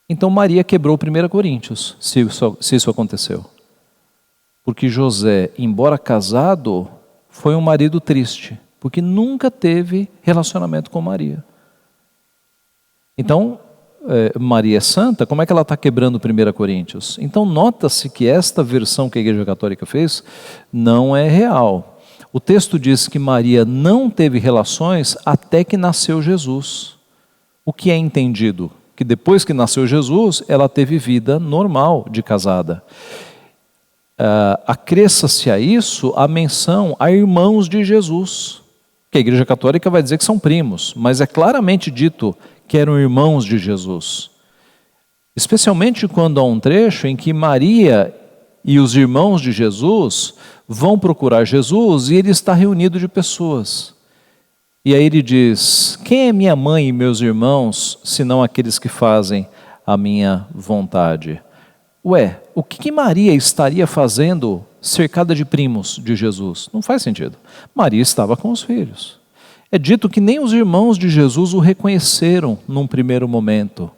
Então Maria quebrou 1 Coríntios, se isso aconteceu. Porque José, embora casado, foi um marido triste, porque nunca teve relacionamento com Maria. Então, Maria é santa, como é que ela está quebrando 1 Coríntios? Então nota-se que esta versão que a Igreja Católica fez não é real. O texto diz que Maria não teve relações até que nasceu Jesus. O que é entendido? Que depois que nasceu Jesus, ela teve vida normal de casada. Acresça-se a isso a menção a irmãos de Jesus, que a Igreja Católica vai dizer que são primos, mas é claramente dito que eram irmãos de Jesus. Especialmente quando há um trecho em que Maria e os irmãos de Jesus vão procurar Jesus e ele está reunido de pessoas. E aí ele diz, quem é minha mãe e meus irmãos, senão aqueles que fazem a minha vontade? Ué, o que Maria estaria fazendo cercada de primos de Jesus? Não faz sentido. Maria estava com os filhos. É dito que nem os irmãos de Jesus o reconheceram num primeiro momento.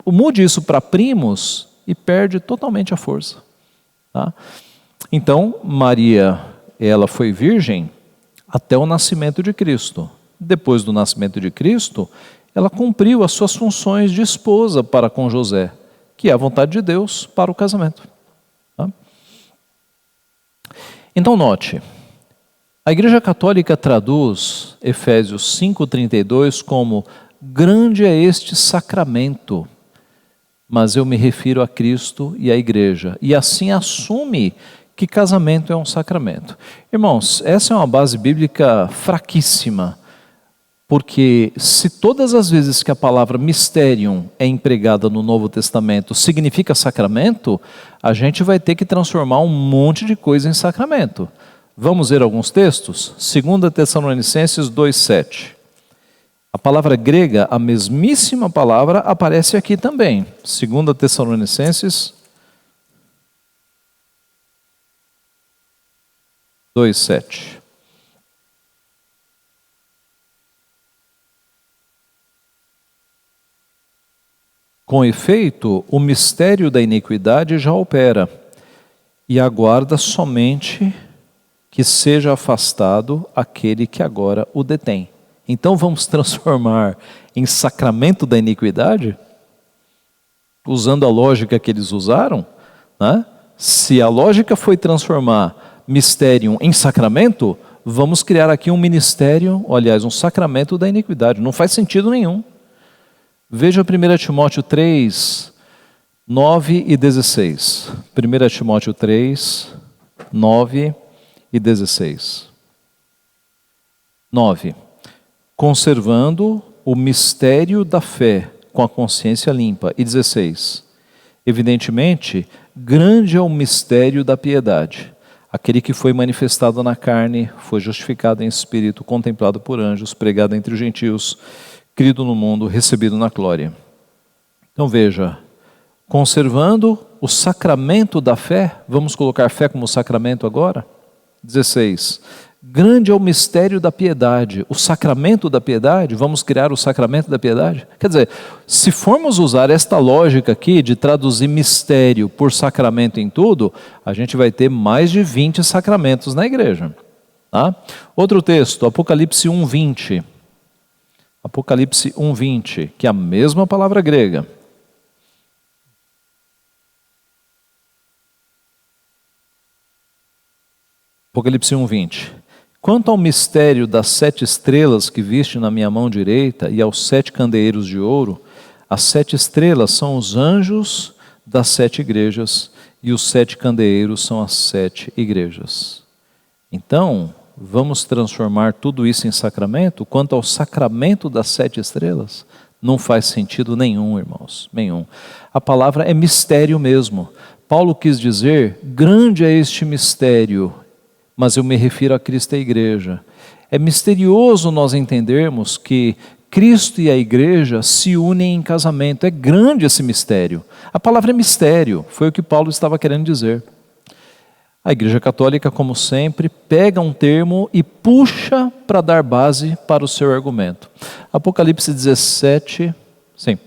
Mude isso para primos e perde totalmente a força. Tá? Então, Maria, ela foi virgem até o nascimento de Cristo. Depois do nascimento de Cristo, ela cumpriu as suas funções de esposa para com José, que é a vontade de Deus para o casamento. Tá? Então note, a Igreja Católica traduz Efésios 5,32 como grande é este sacramento, mas eu me refiro a Cristo e à Igreja, e assim assume que casamento é um sacramento. Irmãos, essa é uma base bíblica fraquíssima, porque se todas as vezes que a palavra mysterium é empregada no Novo Testamento significa sacramento, a gente vai ter que transformar um monte de coisa em sacramento. Vamos ver alguns textos? 2 Tessalonicenses 2,7. A palavra grega, a mesmíssima palavra, aparece aqui também. 2 Tessalonicenses 2,7. Com efeito, o mistério da iniquidade já opera, e aguarda somente que seja afastado aquele que agora o detém. Então vamos transformar em sacramento da iniquidade? Usando a lógica que eles usaram, né? Se a lógica foi transformar mistério em sacramento, vamos criar aqui um ministério, aliás, um sacramento da iniquidade. Não faz sentido nenhum. Veja 1 Timóteo 3, 9 e 16. 1 Timóteo 3, 9 e 16. 9. Conservando o mistério da fé com a consciência limpa. E 16. Evidentemente, grande é o mistério da piedade. Aquele que foi manifestado na carne, foi justificado em espírito, contemplado por anjos, pregado entre os gentios, crido no mundo, recebido na glória. Então veja, conservando o sacramento da fé, vamos colocar fé como sacramento agora? 16. Grande é o mistério da piedade, o sacramento da piedade, vamos criar o sacramento da piedade? Quer dizer, se formos usar esta lógica aqui de traduzir mistério por sacramento em tudo, a gente vai ter mais de 20 sacramentos na igreja. Tá? Outro texto, Apocalipse 1:20. Apocalipse 1:20, que é a mesma palavra grega. Apocalipse 1:20. Quanto ao mistério das 7 estrelas que viste na minha mão direita e aos 7 candeeiros de ouro, as 7 estrelas são os anjos das 7 igrejas e os 7 candeeiros são as 7 igrejas. Então, vamos transformar tudo isso em sacramento? Quanto ao sacramento das 7 estrelas, não faz sentido nenhum, irmãos, nenhum. A palavra é mistério mesmo. Paulo quis dizer, grande é este mistério, mas eu me refiro a Cristo e a igreja. É misterioso nós entendermos que Cristo e a igreja se unem em casamento. É grande esse mistério. A palavra é mistério, foi o que Paulo estava querendo dizer. A Igreja Católica, como sempre, pega um termo e puxa para dar base para o seu argumento. Apocalipse 17, sim.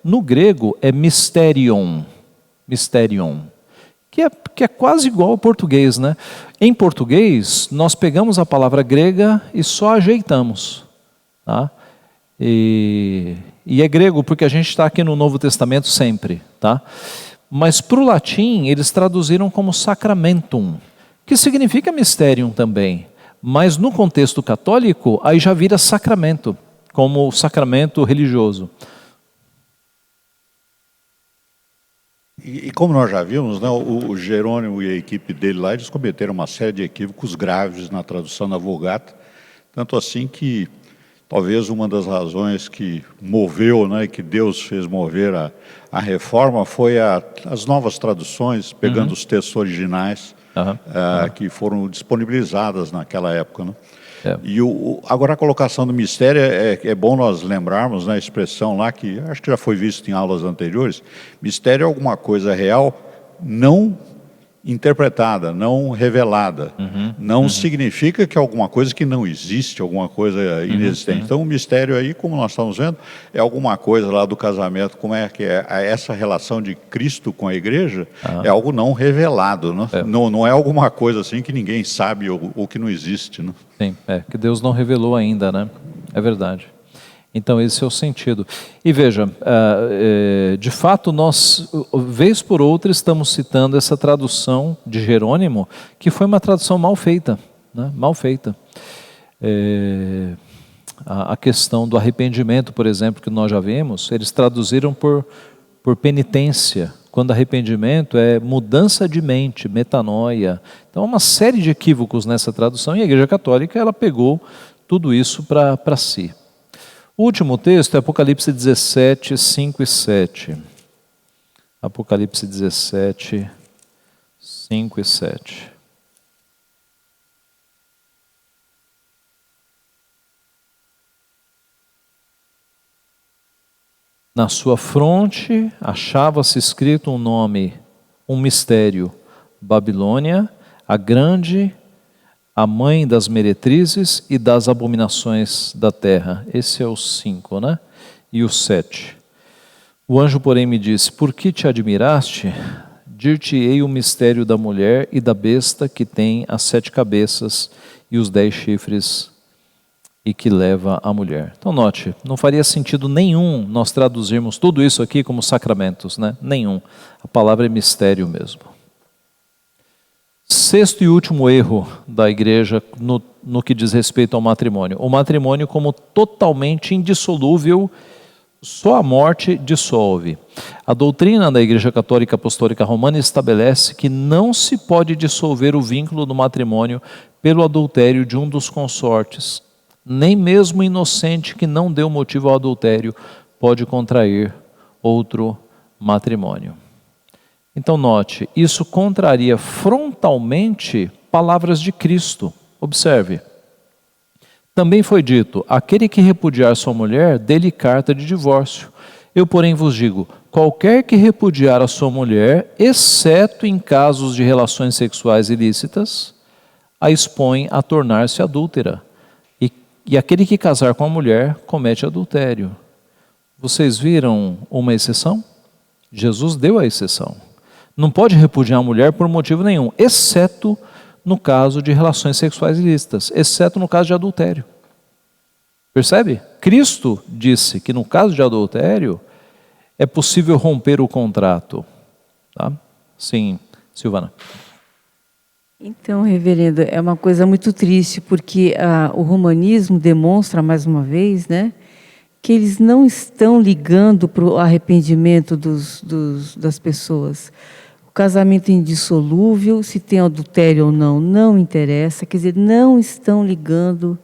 No grego é mysterion, que é quase igual ao português, né? Em português, nós pegamos a palavra grega e só ajeitamos, tá? E é grego porque a gente está aqui no Novo Testamento sempre, tá? Mas para o latim, eles traduziram como sacramentum, que significa mysterium também, mas no contexto católico, aí já vira sacramento, como sacramento religioso. E como nós já vimos, né, o Jerônimo e a equipe dele lá, eles cometeram uma série de equívocos graves na tradução da Vulgata, tanto assim que talvez uma das razões que moveu, né, que Deus fez mover a reforma foi as novas traduções, pegando os textos originais que foram disponibilizadas naquela época, né? E agora a colocação do mistério é bom nós lembrarmos, né, a expressão lá que acho que já foi visto em aulas anteriores. Mistério é alguma coisa real não interpretada, não revelada. Não significa que é alguma coisa que não existe, alguma coisa inexistente. Então o mistério aí, como nós estamos vendo, é alguma coisa lá do casamento, como é que é essa relação de Cristo com a igreja, é algo não revelado, né? Não é alguma coisa assim que ninguém sabe ou que não existe, né? Sim, que Deus não revelou ainda, né? É verdade. Então esse é o sentido. E veja, de fato nós, vez por outra, estamos citando essa tradução de Jerônimo, que foi uma tradução mal feita, né? Mal feita. A questão do arrependimento, por exemplo, que nós já vimos, eles traduziram por penitência, quando arrependimento é mudança de mente, metanoia. Então há uma série de equívocos nessa tradução e a Igreja Católica ela pegou tudo isso para si. O último texto é Apocalipse 17, 5 e 7. Apocalipse 17, 5 e 7. Na sua fronte achava-se escrito um nome, um mistério, Babilônia, a grande, a mãe das meretrizes e das abominações da terra. Esse é o 5, né? E o 7. O anjo, porém, me disse, por que te admiraste? Dir-te-ei o mistério da mulher e da besta que tem as 7 cabeças e os 10 chifres e que leva a mulher. Então note, não faria sentido nenhum nós traduzirmos tudo isso aqui como sacramentos, né? Nenhum. A palavra é mistério mesmo. Sexto e último erro da igreja no que diz respeito ao matrimônio. O matrimônio como totalmente indissolúvel, só a morte dissolve. A doutrina da Igreja Católica Apostólica Romana estabelece que não se pode dissolver o vínculo do matrimônio pelo adultério de um dos consortes. Nem mesmo o inocente que não deu motivo ao adultério pode contrair outro matrimônio. Então note, isso contraria frontalmente palavras de Cristo. Observe. Também foi dito, aquele que repudiar sua mulher, dê-lhe carta de divórcio. Eu, porém, vos digo, qualquer que repudiar a sua mulher, exceto em casos de relações sexuais ilícitas, a expõe a tornar-se adúltera. E aquele que casar com a mulher comete adultério. Vocês viram uma exceção? Jesus deu a exceção. Não pode repudiar a mulher por motivo nenhum, exceto no caso de relações sexuais ilícitas, exceto no caso de adultério. Percebe? Cristo disse que no caso de adultério é possível romper o contrato. Tá? Sim, Silvana. Então, reverendo, é uma coisa muito triste, porque o romanismo demonstra, mais uma vez, né, que eles não estão ligando para o arrependimento das pessoas. O casamento é indissolúvel, se tem adultério ou não, não interessa. Quer dizer, não estão ligando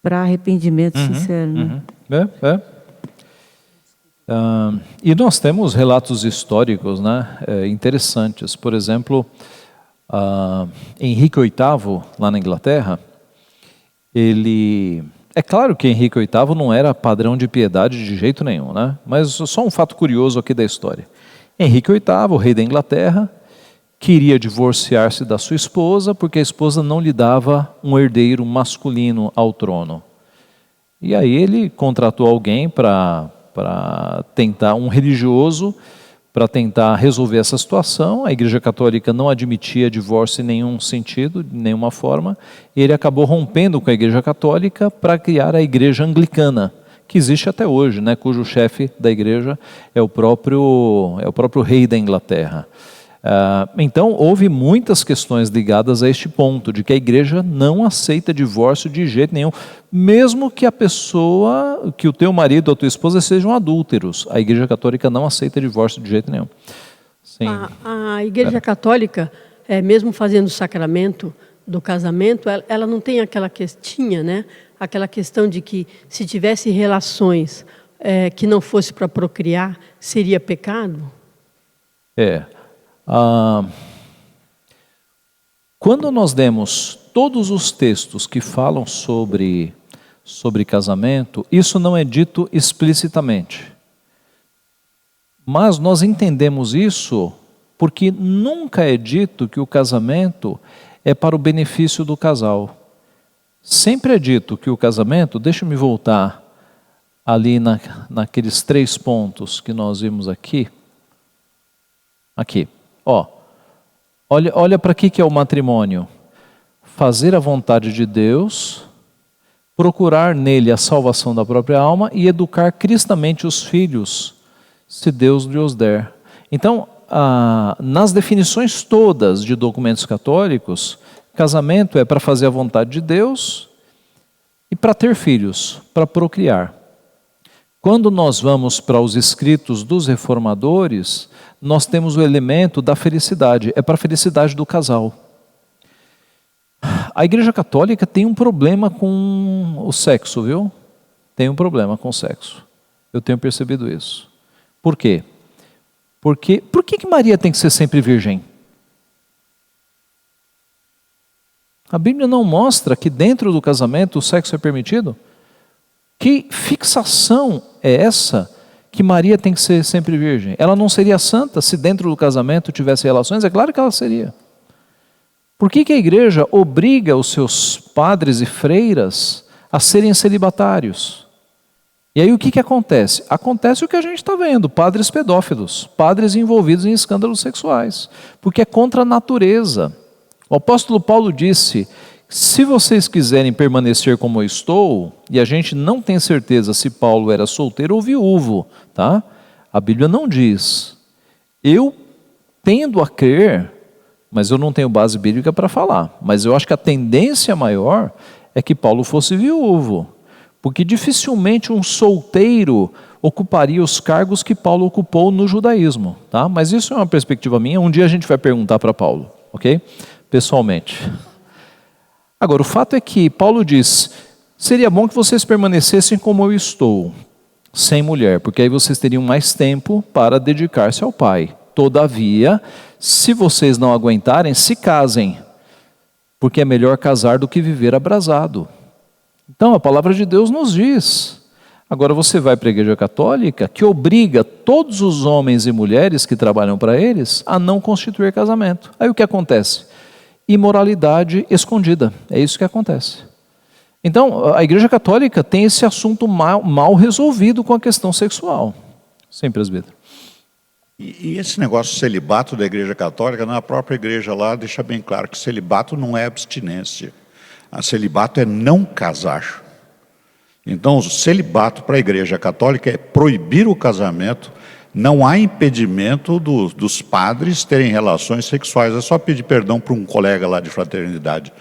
para arrependimento sincero. Né? E nós temos relatos históricos, né, interessantes. Por exemplo, Henrique VIII, lá na Inglaterra, ele... É claro que Henrique VIII não era padrão de piedade de jeito nenhum, né? Mas só um fato curioso aqui da história. Henrique VIII, o rei da Inglaterra, queria divorciar-se da sua esposa porque a esposa não lhe dava um herdeiro masculino ao trono. E aí ele contratou alguém para tentar, um religioso, para tentar resolver essa situação. A Igreja Católica não admitia divórcio em nenhum sentido, de nenhuma forma, e ele acabou rompendo com a Igreja Católica para criar a Igreja Anglicana, que existe até hoje, né, cujo chefe da igreja é o próprio rei da Inglaterra. Então, houve muitas questões ligadas a este ponto, de que a igreja não aceita divórcio de jeito nenhum, mesmo que a pessoa, que o teu marido ou a tua esposa sejam adúlteros. A Igreja Católica não aceita divórcio de jeito nenhum. Sim. A Igreja Católica, mesmo fazendo o sacramento do casamento, ela não tem aquela né? Aquela questão de que se tivesse relações que não fosse para procriar, seria pecado? Quando nós demos todos os textos que falam sobre casamento, isso não é dito explicitamente. Mas nós entendemos isso porque nunca é dito que o casamento é para o benefício do casal. Sempre é dito que o casamento, deixa eu me voltar ali naqueles 3 pontos que nós vimos aqui. Aqui, olha para que é o matrimônio. Fazer a vontade de Deus, procurar nele a salvação da própria alma e educar cristamente os filhos, se Deus lhe os der. Então, nas definições todas de documentos católicos, casamento é para fazer a vontade de Deus e para ter filhos, para procriar. Quando nós vamos para os escritos dos reformadores, nós temos o elemento da felicidade, é para a felicidade do casal. A Igreja Católica tem um problema com o sexo, viu? Tem um problema com o sexo. Eu tenho percebido isso. Por quê? Por que Maria tem que ser sempre virgem? A Bíblia não mostra que dentro do casamento o sexo é permitido? Que fixação é essa que Maria tem que ser sempre virgem? Ela não seria santa se dentro do casamento tivesse relações? É claro que ela seria. Por que a igreja obriga os seus padres e freiras a serem celibatários? E aí o que acontece? Acontece o que a gente está vendo, padres pedófilos, padres envolvidos em escândalos sexuais, porque é contra a natureza. O apóstolo Paulo disse: se vocês quiserem permanecer como eu estou, e a gente não tem certeza se Paulo era solteiro ou viúvo, tá? A Bíblia não diz. Eu tendo a crer, mas eu não tenho base bíblica para falar, mas eu acho que a tendência maior é que Paulo fosse viúvo, porque dificilmente um solteiro ocuparia os cargos que Paulo ocupou no judaísmo, tá? Mas isso é uma perspectiva minha, um dia a gente vai perguntar para Paulo, ok? Pessoalmente. Agora, o fato é que Paulo diz: seria bom que vocês permanecessem como eu estou, sem mulher, porque aí vocês teriam mais tempo para dedicar-se ao Pai. Todavia, se vocês não aguentarem, se casem, porque é melhor casar do que viver abrasado. Então, a palavra de Deus nos diz. Agora você vai para a Igreja Católica, que obriga todos os homens e mulheres que trabalham para eles a não constituir casamento. Aí o que acontece? Imoralidade escondida. É isso que acontece. Então, a Igreja Católica tem esse assunto mal resolvido com a questão sexual. Sim, presbítero. E esse negócio de celibato da Igreja Católica, na própria igreja lá, deixa bem claro que celibato não é abstinência. A celibato é não casar. Então, o celibato para a Igreja Católica é proibir o casamento. Não há impedimento dos padres terem relações sexuais. É só pedir perdão para um colega lá de fraternidade,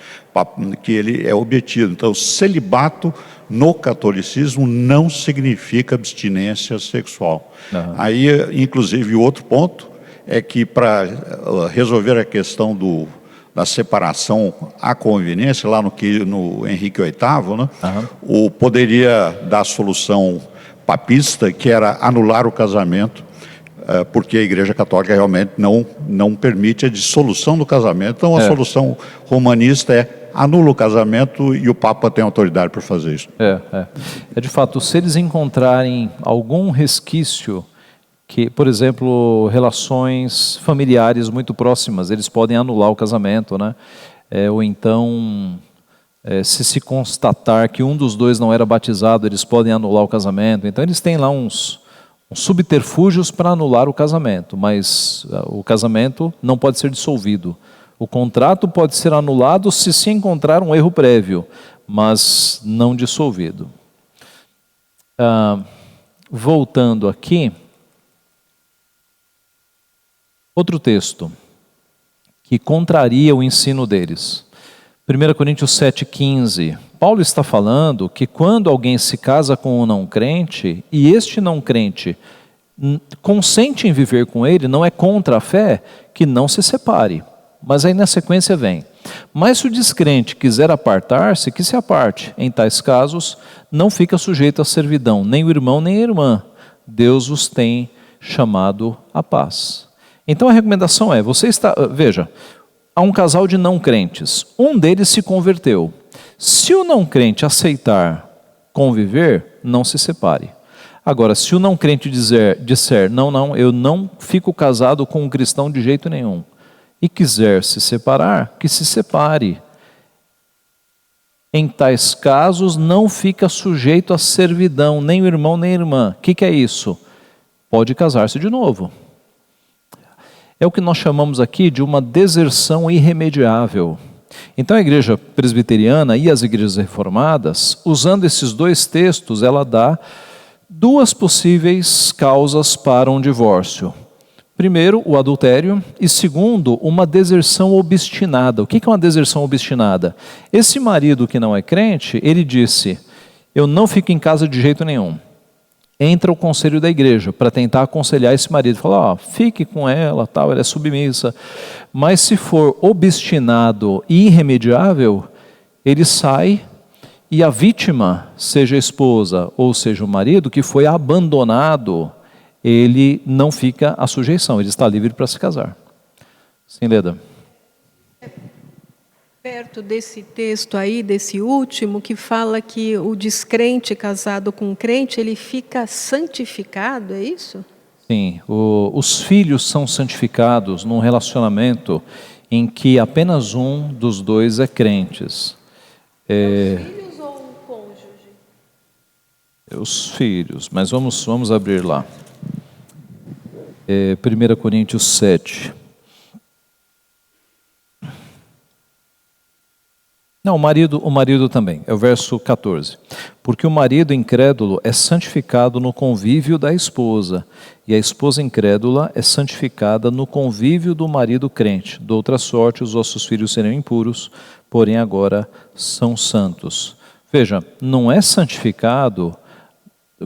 que ele é obtido. Então, celibato no catolicismo não significa abstinência sexual. Uhum. Aí, inclusive, outro ponto é que para resolver a questão da separação à conveniência, lá no Henrique VIII, né, poderia dar a solução papista, que era anular o casamento, porque a Igreja Católica realmente não permite a dissolução do casamento. Então, a solução romanista é anula o casamento e o Papa tem autoridade para fazer isso. É de fato, se eles encontrarem algum resquício, que, por exemplo, relações familiares muito próximas, eles podem anular o casamento, né? Ou então, se constatar que um dos dois não era batizado, eles podem anular o casamento. Então, eles têm lá uns subterfúgios para anular o casamento, mas o casamento não pode ser dissolvido. O contrato pode ser anulado se encontrar um erro prévio, mas não dissolvido. Voltando aqui, outro texto que contraria o ensino deles. 1 Coríntios 7,15. Paulo está falando que quando alguém se casa com um não crente, e este não crente consente em viver com ele, não é contra a fé, que não se separe. Mas aí na sequência vem: mas se o descrente quiser apartar-se, que se aparte. Em tais casos, não fica sujeito à servidão, nem o irmão nem a irmã. Deus os tem chamado à paz. Então a recomendação é, veja, há um casal de não crentes, um deles se converteu. Se o não crente aceitar conviver, não se separe. Agora, se o não crente disser, não, eu não fico casado com um cristão de jeito nenhum, e quiser se separar, que se separe. Em tais casos, não fica sujeito à servidão, nem o irmão nem a irmã. O que é isso? Pode casar-se de novo. É o que nós chamamos aqui de uma deserção irremediável. Então a igreja presbiteriana e as igrejas reformadas, usando esses dois textos, ela dá duas possíveis causas para um divórcio. Primeiro, o adultério, e segundo, uma deserção obstinada. O que é uma deserção obstinada? Esse marido que não é crente, ele disse, eu não fico em casa de jeito nenhum. Entra o conselho da igreja para tentar aconselhar esse marido. Fala, fique com ela, tal, ela é submissa. Mas se for obstinado e irremediável, ele sai e a vítima, seja a esposa ou seja o marido, que foi abandonado, ele não fica à sujeição, ele está livre para se casar. Sim, Leda. Perto desse texto aí, desse último, que fala que o descrente casado com um crente, ele fica santificado, é isso? Sim, os filhos são santificados num relacionamento em que apenas um dos dois é crentes. Os filhos ou o cônjuge? Os filhos, mas vamos abrir lá. 1 Coríntios 7. Não, o marido também, é o verso 14. Porque o marido incrédulo é santificado no convívio da esposa, e a esposa incrédula é santificada no convívio do marido crente. De outra sorte, os vossos filhos serão impuros, porém agora são santos. Veja, não é santificado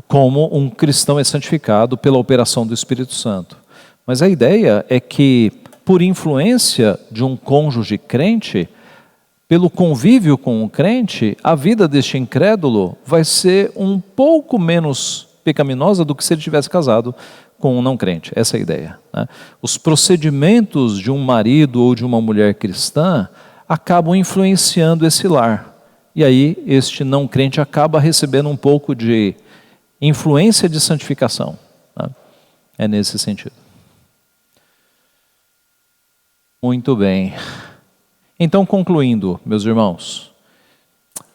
como um cristão é santificado pela operação do Espírito Santo. Mas a ideia é que, por influência de um cônjuge crente, pelo convívio com o crente, a vida deste incrédulo vai ser um pouco menos pecaminosa do que se ele tivesse casado com um não crente. Essa é a ideia, né? Os procedimentos de um marido ou de uma mulher cristã acabam influenciando esse lar. E aí este não crente acaba recebendo um pouco de influência de santificação, né? É nesse sentido. Muito bem. Então, concluindo, meus irmãos,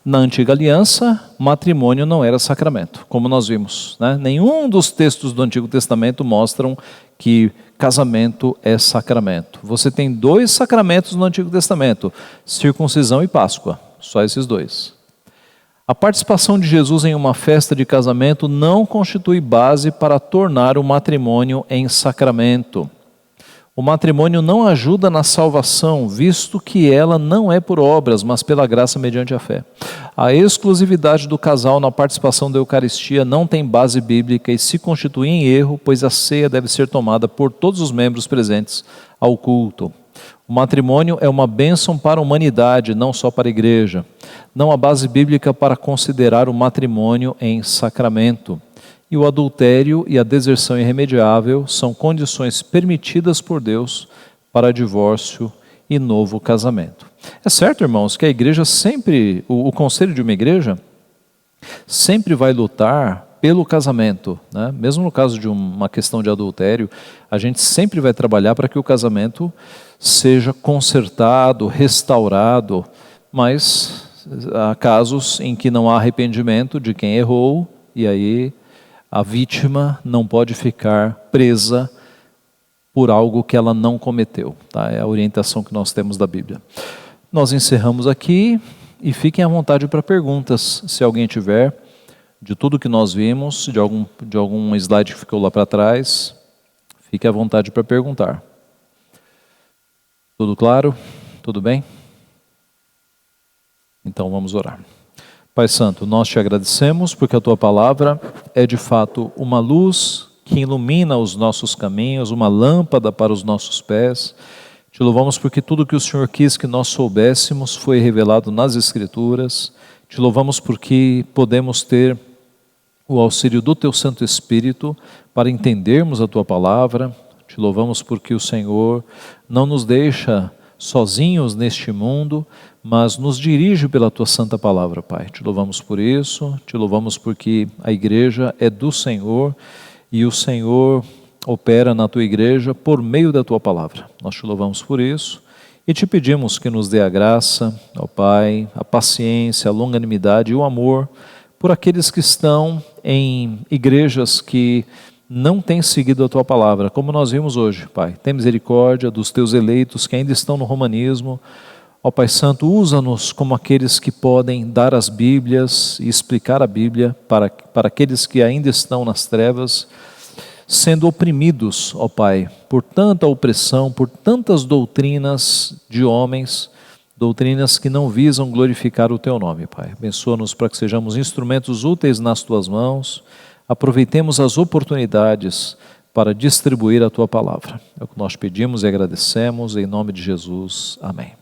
Na antiga aliança, matrimônio não era sacramento, como nós vimos, né? Nenhum dos textos do Antigo Testamento mostram que casamento é sacramento. Você tem 2 sacramentos no Antigo Testamento, circuncisão e Páscoa, só esses 2. A participação de Jesus em uma festa de casamento não constitui base para tornar o matrimônio em sacramento. O matrimônio não ajuda na salvação, visto que ela não é por obras, mas pela graça mediante a fé. A exclusividade do casal na participação da Eucaristia não tem base bíblica e se constitui em erro, pois a ceia deve ser tomada por todos os membros presentes ao culto. O matrimônio é uma bênção para a humanidade, não só para a igreja. Não há base bíblica para considerar o matrimônio em sacramento. E o adultério e a deserção irremediável são condições permitidas por Deus para divórcio e novo casamento. É certo, irmãos, que a igreja sempre, o conselho de uma igreja, sempre vai lutar pelo casamento, né? Mesmo no caso de uma questão de adultério, a gente sempre vai trabalhar para que o casamento seja consertado, restaurado, mas há casos em que não há arrependimento de quem errou, e aí a vítima não pode ficar presa por algo que ela não cometeu. Tá? É a orientação que nós temos da Bíblia. Nós encerramos aqui e fiquem à vontade para perguntas, se alguém tiver, de tudo que nós vimos, de algum slide que ficou lá para trás, fique à vontade para perguntar. Tudo claro? Tudo bem? Então vamos orar. Pai Santo, nós te agradecemos porque a Tua palavra é de fato uma luz que ilumina os nossos caminhos, uma lâmpada para os nossos pés. Te louvamos porque tudo que o Senhor quis que nós soubéssemos foi revelado nas Escrituras. Te louvamos porque podemos ter o auxílio do Teu Santo Espírito para entendermos a Tua palavra. Te louvamos porque o Senhor não nos deixa sozinhos neste mundo, mas nos dirige pela Tua Santa Palavra, Pai. Te louvamos por isso, te louvamos porque a igreja é do Senhor e o Senhor opera na Tua igreja por meio da Tua Palavra. Nós te louvamos por isso e te pedimos que nos dê a graça, ó Pai, a paciência, a longanimidade e o amor por aqueles que estão em igrejas que não têm seguido a Tua palavra, como nós vimos hoje, Pai. Tem misericórdia dos Teus eleitos que ainda estão no romanismo. Ó Pai Santo, usa-nos como aqueles que podem dar as Bíblias e explicar a Bíblia para aqueles que ainda estão nas trevas, sendo oprimidos, ó Pai, por tanta opressão, por tantas doutrinas de homens, doutrinas que não visam glorificar o Teu nome, Pai. Abençoa-nos para que sejamos instrumentos úteis nas Tuas mãos. Aproveitemos as oportunidades para distribuir a Tua palavra. É o que nós pedimos e agradecemos, em nome de Jesus. Amém.